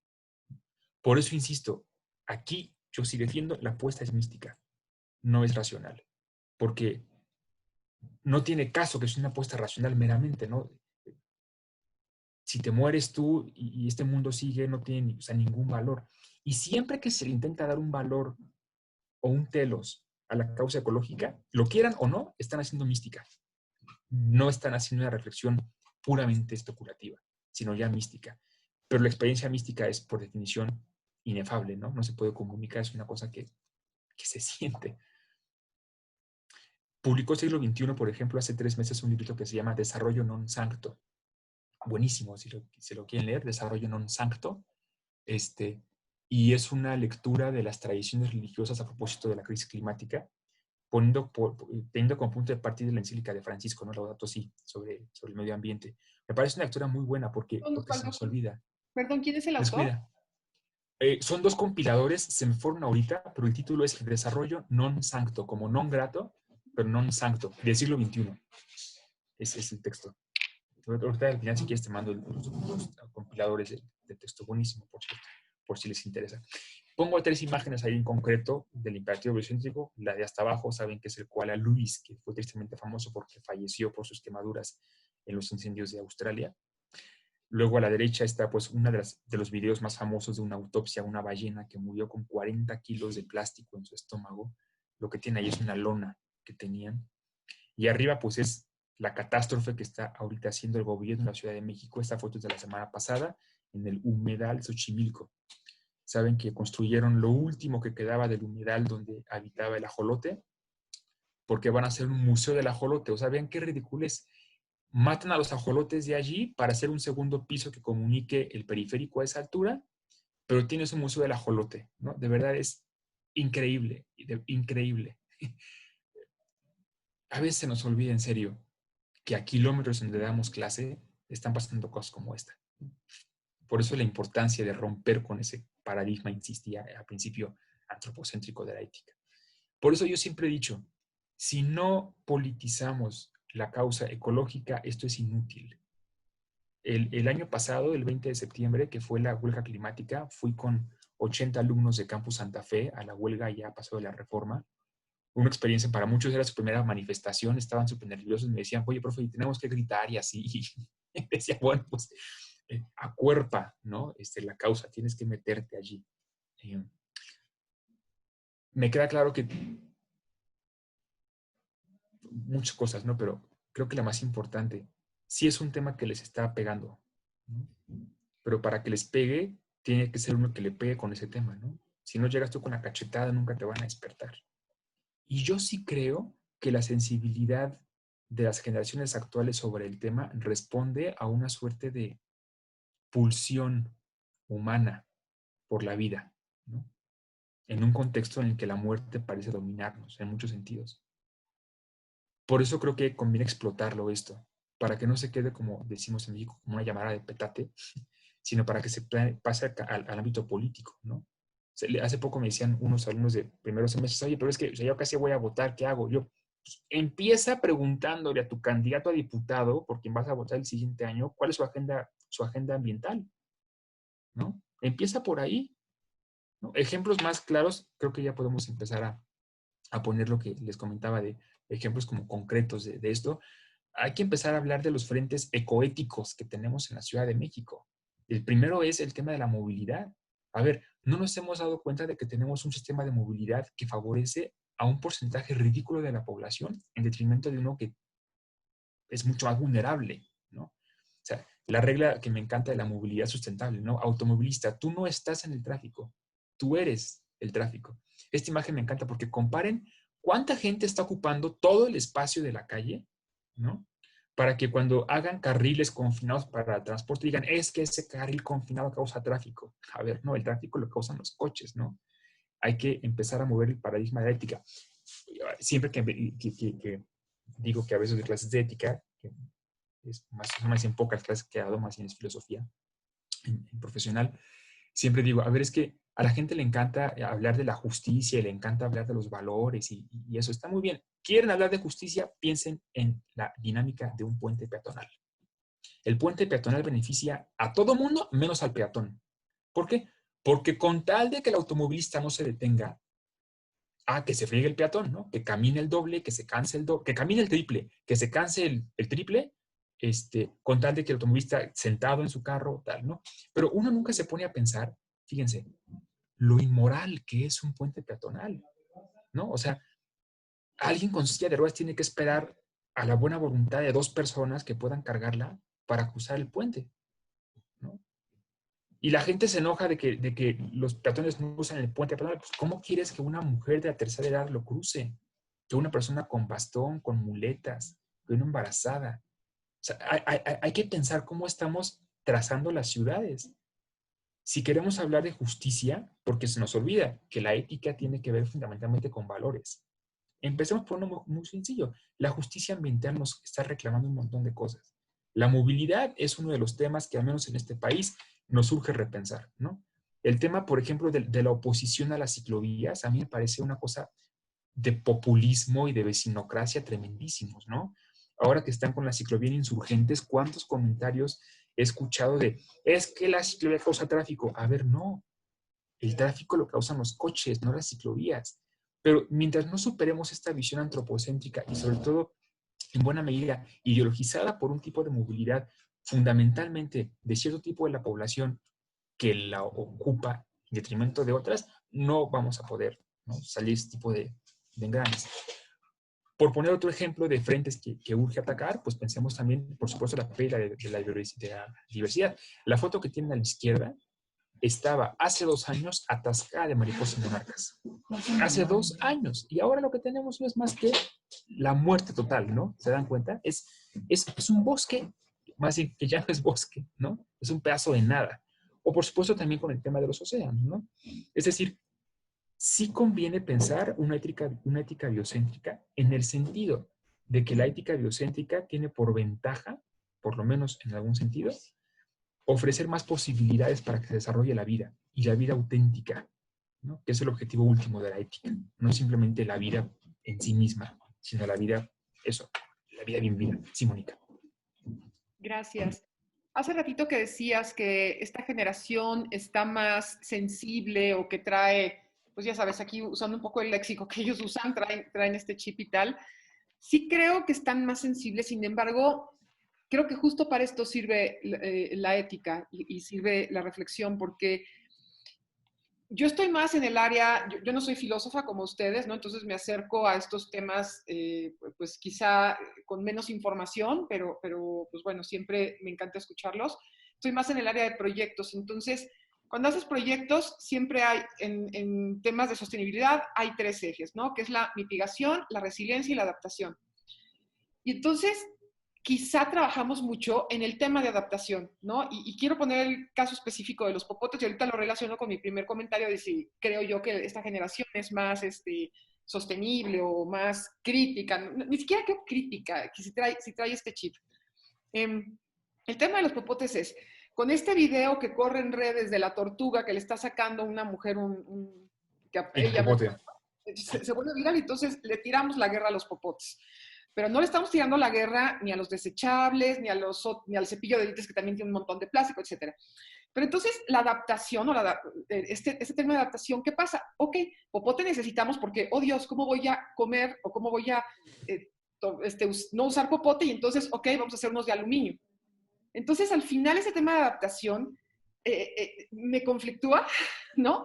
Por eso insisto, aquí yo sí defiendo la apuesta es mística, no es racional, porque no tiene caso que sea una apuesta racional meramente, ¿no? Si te mueres tú y este mundo sigue, no tiene, o sea, ningún valor. Y siempre que se le intenta dar un valor o un telos a la causa ecológica, lo quieran o no, están haciendo mística. No están haciendo una reflexión puramente especulativa, sino ya mística. Pero la experiencia mística es, por definición, inefable, ¿no? No se puede comunicar, es una cosa que se siente. Publicó Siglo XXI, por ejemplo, hace 3 meses un libro que se llama Desarrollo non sancto. Buenísimo, si lo quieren leer, Desarrollo non sancto. Y es una lectura de las tradiciones religiosas a propósito de la crisis climática, teniendo como punto de partida la encíclica de Francisco, ¿no? Laudato Si, sobre el medio ambiente. Me parece una lectura muy buena porque se nos olvida. Perdón, ¿quién es el autor? Descuida. Son 2 compiladores, se me fueron ahorita, pero el título es Desarrollo non sancto, como non grato, pero non sancto, del siglo XXI. Ese es el texto. Ahorita al final, si quieres, te mando los compiladores de texto. Buenísimo, por cierto, por si les interesa. Pongo 3 imágenes ahí en concreto del imperativo biocéntrico. La de hasta abajo, saben que es el Koala Luis, que fue tristemente famoso porque falleció por sus quemaduras en los incendios de Australia. Luego a la derecha está pues uno de los videos más famosos de una autopsia a una ballena que murió con 40 kilos de plástico en su estómago. Lo que tiene ahí es una lona que tenían. Y arriba pues es la catástrofe que está ahorita haciendo el gobierno en la Ciudad de México. Esta foto es de la semana pasada en el humedal Xochimilco. Saben que construyeron lo último que quedaba del humedal donde habitaba el ajolote, porque van a hacer un museo del ajolote. O sea, vean qué ridículo es. Matan a los ajolotes de allí para hacer un segundo piso que comunique el periférico a esa altura, pero tienes un museo del ajolote, ¿no? De verdad es increíble, increíble. A veces se nos olvida en serio que a kilómetros donde damos clase están pasando cosas como esta. Por eso la importancia de romper con ese paradigma, insistía al principio, antropocéntrico de la ética. Por eso yo siempre he dicho, si no politizamos la causa ecológica, esto es inútil. El año pasado, el 20 de septiembre, que fue la huelga climática, fui con 80 alumnos de Campus Santa Fe a la huelga ya pasado de la reforma. Una experiencia para muchos, era su primera manifestación, estaban súper nerviosos, me decían, oye, profe, tenemos que gritar y así. Y decía, bueno, pues acuerpa, ¿no? La causa, tienes que meterte allí. Me queda claro que muchas cosas, ¿no? Pero creo que la más importante, sí es un tema que les está pegando, ¿no? Pero para que les pegue, tiene que ser uno que le pegue con ese tema, ¿no? Si no llegas tú con la cachetada, nunca te van a despertar. Y yo sí creo que la sensibilidad de las generaciones actuales sobre el tema responde a una suerte de pulsión humana por la vida, ¿no? En un contexto en el que la muerte parece dominarnos en muchos sentidos. Por eso creo que conviene explotarlo esto, para que no se quede, como decimos en México, como una llamada de petate, sino para que se pase al ámbito político, ¿no? Hace poco me decían unos alumnos de primeros semestres, oye, pero es que yo casi voy a votar, ¿qué hago? Yo, pues, empieza preguntándole a tu candidato a diputado, por quien vas a votar el siguiente año, cuál es su agenda ambiental, ¿no? Empieza por ahí, ¿no? Ejemplos más claros, creo que ya podemos empezar a poner lo que les comentaba de ejemplos como concretos de esto. Hay que empezar a hablar de los frentes ecoéticos que tenemos en la Ciudad de México. El primero es el tema de la movilidad. A ver, no nos hemos dado cuenta de que tenemos un sistema de movilidad que favorece a un porcentaje ridículo de la población en detrimento de uno que es mucho más vulnerable, ¿no? O sea, la regla que me encanta de la movilidad sustentable, ¿no? Automovilista, tú no estás en el tráfico, tú eres el tráfico. Esta imagen me encanta porque comparen cuánta gente está ocupando todo el espacio de la calle, ¿no? Para que cuando hagan carriles confinados para el transporte digan, es que ese carril confinado causa tráfico. A ver, no, el tráfico lo causan los coches, ¿no? Hay que empezar a mover el paradigma de la ética. Siempre que digo que a veces doy clases de ética, que es más en pocas clases que he dado, más en filosofía en profesional, siempre digo, a ver, es que a la gente le encanta hablar de la justicia, le encanta hablar de los valores y eso está muy bien. ¿Quieren hablar de justicia? Piensen en la dinámica de un puente peatonal. El puente peatonal beneficia a todo mundo menos al peatón. ¿Por qué? Porque con tal de que el automovilista no se detenga, que se friegue el peatón, ¿no? Que camine el doble, que se canse el doble, que camine el triple, que se canse el triple, con tal de que el automovilista sentado en su carro, tal, ¿no? Pero uno nunca se pone a pensar, fíjense, lo inmoral que es un puente peatonal, ¿no? O sea, alguien con silla de ruedas tiene que esperar a la buena voluntad de 2 personas que puedan cargarla para cruzar el puente, ¿no? Y la gente se enoja de que los peatones no usan el puente peatonal. Pues, ¿cómo quieres que una mujer de la tercera edad lo cruce? Que una persona con bastón, con muletas, que una embarazada. O sea, hay que pensar cómo estamos trazando las ciudades. Si queremos hablar de justicia, porque se nos olvida que la ética tiene que ver fundamentalmente con valores. Empecemos por uno muy sencillo. La justicia ambiental nos está reclamando un montón de cosas. La movilidad es uno de los temas que al menos en este país nos urge repensar, ¿no? El tema, por ejemplo, de la oposición a las ciclovías, a mí me parece una cosa de populismo y de vecinocracia tremendísimos, ¿no? Ahora que están con la ciclovía en Insurgentes, ¿cuántos comentarios he escuchado de, es que la ciclovía causa tráfico? A ver, no. El tráfico lo causan los coches, no las ciclovías. Pero mientras no superemos esta visión antropocéntrica y sobre todo, en buena medida, ideologizada por un tipo de movilidad fundamentalmente de cierto tipo de la población que la ocupa en detrimento de otras, no vamos a poder, ¿no?, salir de este tipo de engranes. Por poner otro ejemplo de frentes que urge atacar, pues pensemos también, por supuesto, la pela de la diversidad. La foto que tienen a la izquierda estaba hace 2 años atascada de mariposas monarcas. Hace 2 años. Y ahora lo que tenemos no es más que la muerte total, ¿no? ¿Se dan cuenta? Es un bosque, más bien que ya no es bosque, ¿no? Es un pedazo de nada. O por supuesto también con el tema de los océanos, ¿no? Es decir, sí conviene pensar una ética biocéntrica en el sentido de que la ética biocéntrica tiene por ventaja, por lo menos en algún sentido, ofrecer más posibilidades para que se desarrolle la vida y la vida auténtica, ¿no?, que es el objetivo último de la ética. No simplemente la vida en sí misma, sino la vida, la vida bien vivida. Sí, Mónica. Gracias. Hace ratito que decías que esta generación está más sensible o que trae, pues ya sabes, aquí usando un poco el léxico que ellos usan, traen este chip y tal. Sí creo que están más sensibles, sin embargo, creo que justo para esto sirve la ética y sirve la reflexión, porque yo estoy más en el área, yo no soy filósofa como ustedes, ¿no? Entonces me acerco a estos temas, pues quizá con menos información, pero pues bueno, siempre me encanta escucharlos. Estoy más en el área de proyectos. Entonces, cuando haces proyectos, siempre hay, en temas de sostenibilidad, hay 3 ejes, ¿no? Que es la mitigación, la resiliencia y la adaptación. Y entonces, quizá trabajamos mucho en el tema de adaptación, ¿no? Y quiero poner el caso específico de los popotes, y ahorita lo relaciono con mi primer comentario de si creo yo que esta generación es más sostenible o más crítica. Ni siquiera creo crítica, que si trae este chip. El tema de los popotes es, con este video que corre en redes de la tortuga que le está sacando a una mujer que ella se vuelve viral, y entonces le tiramos la guerra a los popotes. Pero no le estamos tirando la guerra ni a los desechables, ni al cepillo de dientes que también tiene un montón de plástico, etc. Pero entonces la adaptación, o este tema de adaptación, ¿qué pasa? Ok, popote necesitamos porque, oh Dios, ¿cómo voy a comer o cómo voy a no usar popote? Y entonces, ok, vamos a hacer unos de aluminio. Entonces, al final, ese tema de adaptación me conflictúa, ¿no?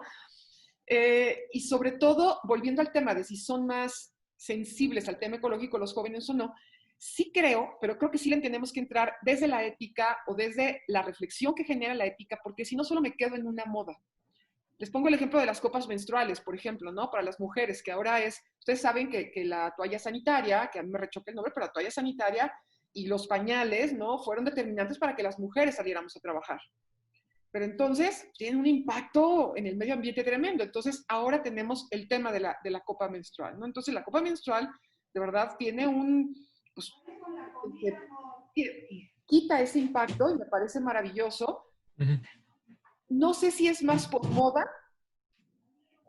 Y sobre todo, volviendo al tema de si son más sensibles al tema ecológico los jóvenes o no, sí creo, pero creo que sí le tenemos que entrar desde la ética o desde la reflexión que genera la ética, porque si no solo me quedo en una moda. Les pongo el ejemplo de las copas menstruales, por ejemplo, ¿no? Para las mujeres, que ahora ustedes saben que la toalla sanitaria, que a mí me rechoca el nombre, pero la toalla sanitaria y los pañales, ¿no?, fueron determinantes para que las mujeres saliéramos a trabajar. Pero entonces tienen un impacto en el medio ambiente tremendo. Entonces ahora tenemos el tema de la copa menstrual, ¿no? Entonces la copa menstrual de verdad tiene pues, quita ese impacto y me parece maravilloso. Uh-huh. No sé si es más por moda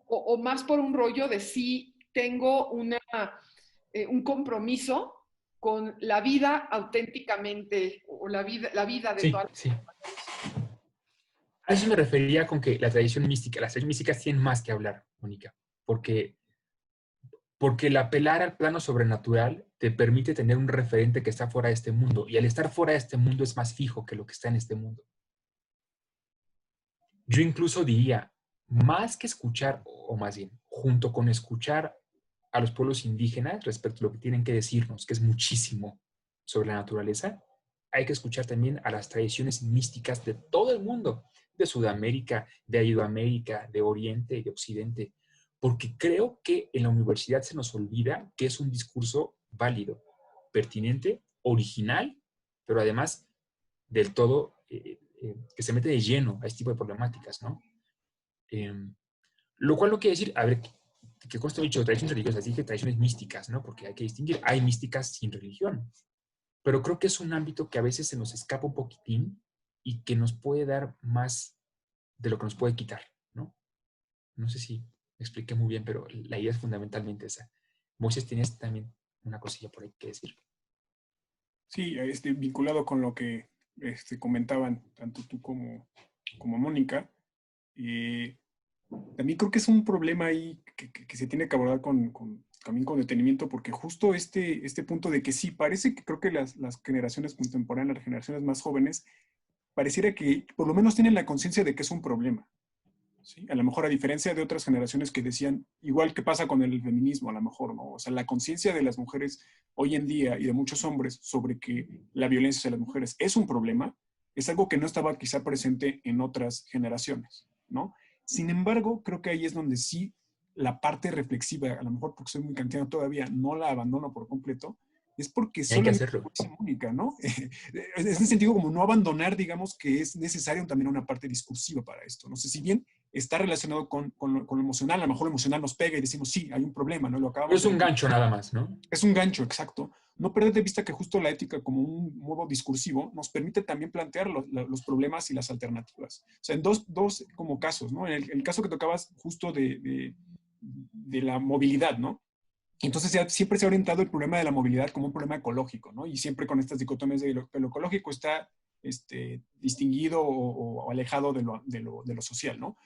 o más por un rollo de si tengo un compromiso con la vida auténticamente, o la vida de todas las personas. A eso me refería con que las tradiciones místicas tienen más que hablar, Mónica, porque el apelar al plano sobrenatural te permite tener un referente que está fuera de este mundo, y al estar fuera de este mundo es más fijo que lo que está en este mundo. Yo incluso diría, más que escuchar, o más bien, junto con escuchar a los pueblos indígenas respecto a lo que tienen que decirnos, que es muchísimo sobre la naturaleza, hay que escuchar también a las tradiciones místicas de todo el mundo, de Sudamérica, de Ayudoamérica, de Oriente y de Occidente, porque creo que en la universidad se nos olvida que es un discurso válido, pertinente, original, pero además del todo que se mete de lleno a este tipo de problemáticas, ¿no? Lo cual no quiere decir, a ver, que consta dicho tradiciones religiosas, dije tradiciones místicas, ¿no? Porque hay que distinguir, hay místicas sin religión, pero creo que es un ámbito que a veces se nos escapa un poquitín y que nos puede dar más de lo que nos puede quitar, ¿no? No sé si me expliqué muy bien, pero la idea es fundamentalmente esa. Moisés, tenías también una cosilla por ahí que decir. Sí, vinculado con lo que comentaban tanto tú como Mónica, también creo que es un problema ahí que se tiene que abordar también con detenimiento, porque justo este punto de que sí, parece que creo que las generaciones contemporáneas, las generaciones más jóvenes, pareciera que por lo menos tienen la conciencia de que es un problema. ¿Sí? A lo mejor a diferencia de otras generaciones que decían, igual que pasa con el feminismo, a lo mejor, ¿no? O sea, la conciencia de las mujeres hoy en día y de muchos hombres sobre que la violencia hacia las mujeres es un problema, es algo que no estaba quizá presente en otras generaciones, ¿no? Sin embargo, creo que ahí es donde sí la parte reflexiva, a lo mejor porque soy muy kantiano todavía, no la abandono por completo, es porque Hay que solamente hacerlo. es única, ¿no? Es en el sentido como no abandonar, digamos, que es necesario también una parte discursiva para esto. No sé, si bien está relacionado con lo emocional, a lo mejor lo emocional nos pega y decimos, sí, hay un problema, ¿no? Lo Pero acabamos es un gancho nada más, ¿no? Es un gancho, exacto. No perder de vista que justo la ética como un modo discursivo nos permite también plantear los problemas y las alternativas. O sea, en dos como casos, ¿no? En el caso que tocabas justo de la movilidad, ¿no? Entonces siempre se ha orientado el problema de la movilidad como un problema ecológico, ¿no? Y siempre con estas dicotomías de que lo ecológico está distinguido o alejado de lo social, ¿no?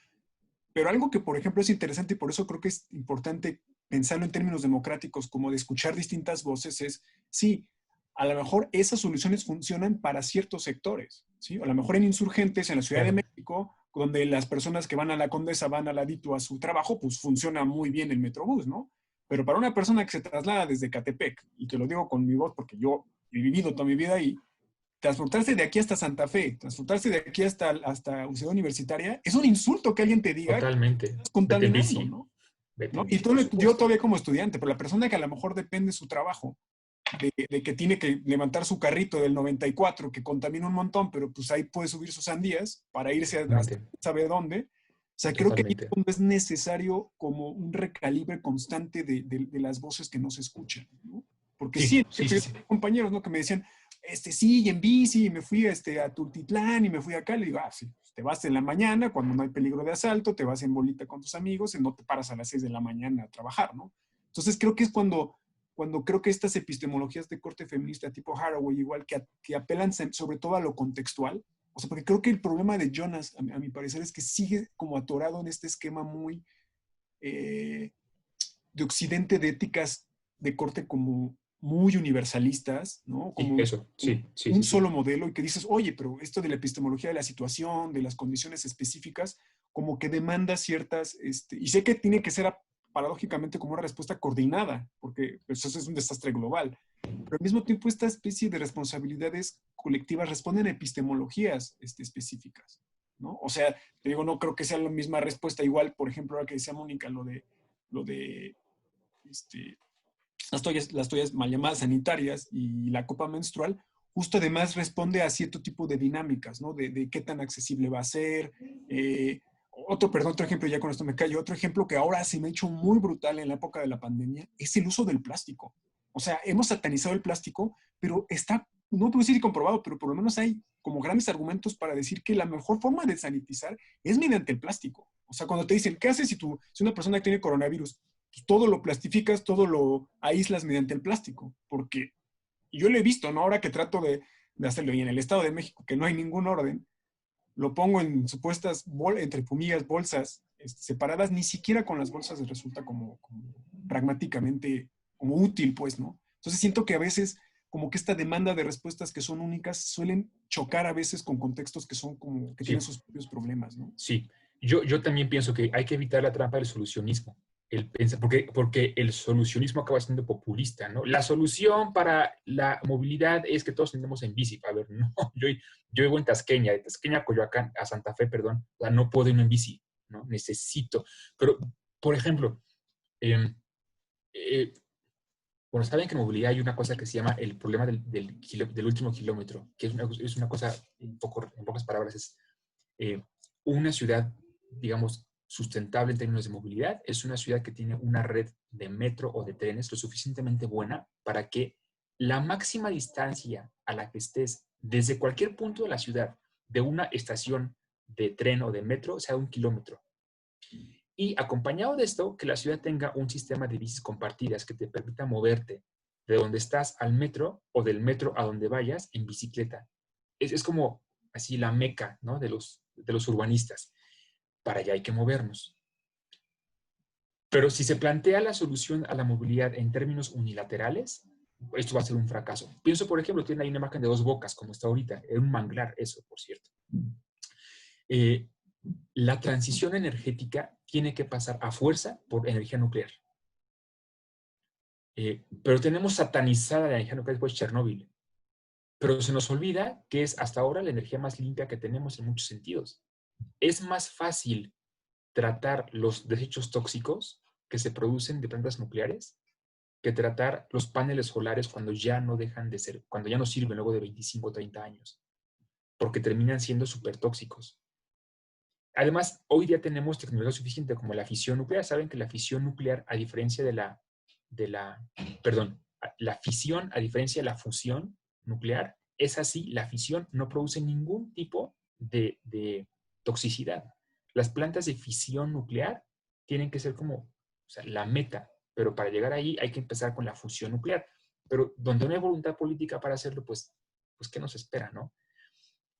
Pero algo que, por ejemplo, es interesante y por eso creo que es importante pensarlo en términos democráticos, como de escuchar distintas voces, es, sí, a lo mejor esas soluciones funcionan para ciertos sectores, ¿sí? A lo mejor en Insurgentes, en la Ciudad de México, donde las personas que van a la Condesa van al ladito a su trabajo, pues funciona muy bien el Metrobús, ¿no? Pero para una persona que se traslada desde Catepec, y te lo digo con mi voz porque yo he vivido toda mi vida ahí, transportarse de aquí hasta Santa Fe, transportarse de aquí hasta Ciudad Universitaria, es un insulto que alguien te diga que Totalmente. estás Vete en contaminando, bici. ¿no? Vete ¿No? en Y bici, por yo supuesto. todavía como estudiante, pero la persona que a lo mejor depende de su trabajo, de que tiene que levantar su carrito del 94, que contamina un montón, pero pues ahí puede subir sus sandías para irse hasta saber dónde. O sea, creo que Totalmente. es necesario como un recalibre constante de las voces que no se escuchan, ¿no? Porque sí, Sí. compañeros, ¿no? Que me decían, sí, y en bici, y me fui a Tultitlán, y me fui acá, le digo, sí, pues te vas en la mañana, cuando no hay peligro de asalto, te vas en bolita con tus amigos, y no te paras a las 6 de la mañana a trabajar, ¿no? Entonces creo que es cuando creo que estas epistemologías de corte feminista tipo Haraway, igual que apelan sobre todo a lo contextual, o sea, porque creo que el problema de Jonas, a mi parecer, es que sigue como atorado en este esquema muy de occidente de éticas de corte como muy universalistas, ¿no? Como Eso, sí. un solo modelo y que dices, oye, pero esto de la epistemología de la situación, de las condiciones específicas, como que demanda ciertas, y sé que tiene que ser paradójicamente como una respuesta coordinada, porque pues, eso es un desastre global, pero al mismo tiempo esta especie de responsabilidades colectivas responden a epistemologías específicas, ¿no? O sea, te digo, no creo que sea la misma respuesta, igual, por ejemplo, ahora que decía Mónica, lo de las toallas mal llamadas sanitarias y la copa menstrual, justo además responde a cierto tipo de dinámicas, ¿no? De qué tan accesible va a ser. Otro ejemplo, ya con esto me callo, otro ejemplo que ahora se me ha hecho muy brutal en la época de la pandemia es el uso del plástico. O sea, hemos satanizado el plástico, pero está, no puedo decir comprobado, pero por lo menos hay como grandes argumentos para decir que la mejor forma de sanitizar es mediante el plástico. O sea, cuando te dicen, ¿qué haces si una persona tiene coronavirus? Pues todo lo plastificas, todo lo aíslas mediante el plástico, porque yo lo he visto, ¿no? Ahora que trato de hacerlo, y en el Estado de México, que no hay ningún orden, lo pongo en supuestas, entre comillas, bolsas separadas, ni siquiera con las bolsas resulta como pragmáticamente como útil, pues, ¿no? Entonces siento que a veces como que esta demanda de respuestas que son únicas suelen chocar a veces con contextos que son como, que Sí. tienen sus propios problemas, ¿no? Sí, yo también pienso que hay que evitar la trampa del solucionismo. Porque el solucionismo acaba siendo populista, ¿no? La solución para la movilidad es que todos andemos en bici. A ver, no, yo vivo en Tasqueña, de Tasqueña a Coyoacán, a Santa Fe, perdón, o sea, no puedo irme en bici, ¿no? Necesito. Pero, por ejemplo, eh, eh, bueno, saben que en movilidad hay una cosa que se llama el problema del último kilómetro, que es una cosa, en pocas palabras, es una ciudad, digamos, sustentable en términos de movilidad, es una ciudad que tiene una red de metro o de trenes lo suficientemente buena para que la máxima distancia a la que estés desde cualquier punto de la ciudad, de una estación de tren o de metro, sea 1 kilómetro. Y acompañado de esto, que la ciudad tenga un sistema de bicis compartidas que te permita moverte de donde estás al metro o del metro a donde vayas en bicicleta. Es como así la meca, ¿no? de los urbanistas. Para allá hay que movernos. Pero si se plantea la solución a la movilidad en términos unilaterales, esto va a ser un fracaso. Pienso, por ejemplo, tiene ahí una imagen de 2 bocas, como está ahorita. Es un manglar eso, por cierto. La transición energética tiene que pasar a fuerza por energía nuclear. Pero tenemos satanizada la energía nuclear después de Chernóbil. Pero se nos olvida que es hasta ahora la energía más limpia que tenemos en muchos sentidos. Es más fácil tratar los desechos tóxicos que se producen de plantas nucleares que tratar los paneles solares cuando ya no dejan de ser, cuando ya no sirven luego de 25 o 30 años, porque terminan siendo súper tóxicos. Además, hoy día tenemos tecnología suficiente como la fisión nuclear. Saben que la fisión nuclear, a diferencia la fisión, a diferencia de la fusión nuclear, es así, la fisión no produce ningún tipo de toxicidad. Las plantas de fisión nuclear tienen que ser como, o sea, la meta, pero para llegar ahí hay que empezar con la fusión nuclear. Pero donde no hay voluntad política para hacerlo, pues ¿qué nos espera, no?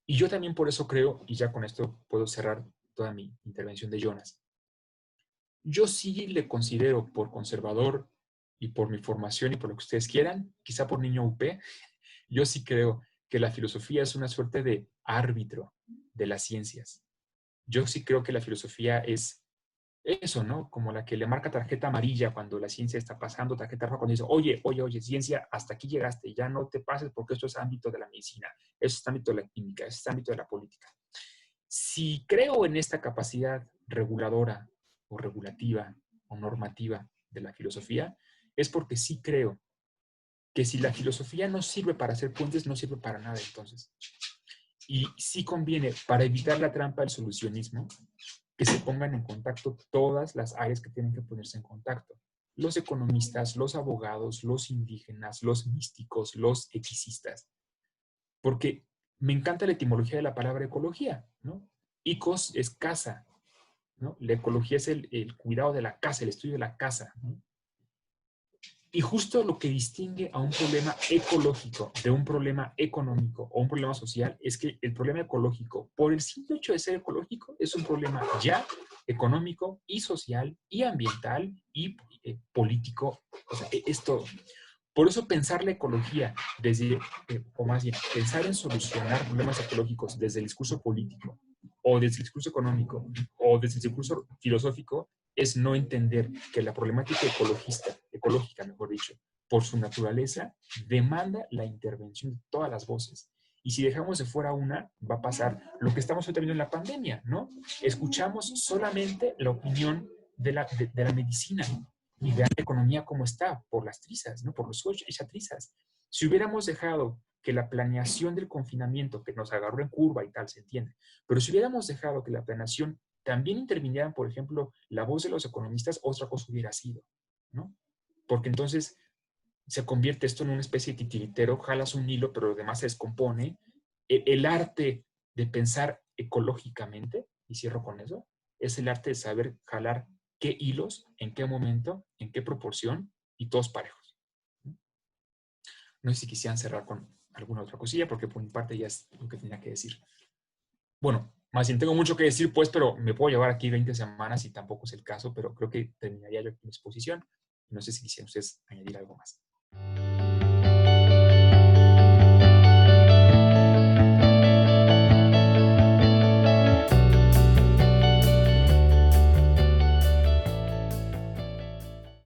Y yo también por eso creo, y ya con esto puedo cerrar toda mi intervención de Jonas, yo sí le considero por conservador y por mi formación y por lo que ustedes quieran, quizá por niño UP, yo sí creo que la filosofía es una suerte de árbitro de las ciencias. Yo sí creo que la filosofía es eso, ¿no? Como la que le marca tarjeta amarilla cuando la ciencia está pasando, tarjeta roja cuando dice, oye, ciencia, hasta aquí llegaste, ya no te pases porque esto es ámbito de la medicina, eso es ámbito de la química, eso es ámbito de la política. Si creo en esta capacidad reguladora o regulativa o normativa de la filosofía, es porque sí creo que si la filosofía no sirve para hacer puentes, no sirve para nada entonces. Y sí conviene, para evitar la trampa del solucionismo, que se pongan en contacto todas las áreas que tienen que ponerse en contacto. Los economistas, los abogados, los indígenas, los místicos, los eticistas. Porque me encanta la etimología de la palabra ecología, ¿no? Ecos es casa, ¿no? La ecología es el cuidado de la casa, el estudio de la casa, ¿no? Y justo lo que distingue a un problema ecológico de un problema económico o un problema social es que el problema ecológico, por el simple hecho de ser ecológico, es un problema ya económico y social y ambiental y político. O sea, es todo. Por eso pensar la ecología desde, o más bien, pensar en solucionar problemas ecológicos desde el discurso político o desde el discurso económico o desde el discurso filosófico es no entender que la problemática ecológica, mejor dicho, por su naturaleza, demanda la intervención de todas las voces. Y si dejamos de fuera una, va a pasar lo que estamos viendo en la pandemia, ¿no? Escuchamos solamente la opinión de la medicina y vean la economía como está, por las trizas, ¿no? Por los echas trizas. Si hubiéramos dejado que la planeación del confinamiento, que nos agarró en curva y tal, se entiende, pero si hubiéramos dejado que la planeación también intervinieran, por ejemplo, la voz de los economistas, otra cosa hubiera sido, ¿no? Porque entonces se convierte esto en una especie de titiritero, jalas un hilo, pero lo demás se descompone. El arte de pensar ecológicamente, y cierro con eso, es el arte de saber jalar qué hilos, en qué momento, en qué proporción, y todos parejos. No sé si quisieran cerrar con alguna otra cosilla, porque por mi parte ya es lo que tenía que decir. Bueno, Más bien, tengo mucho que decir, pues, pero me puedo llevar aquí 20 semanas y tampoco es el caso, pero creo que terminaría yo aquí mi exposición. No sé si quisieran ustedes añadir algo más.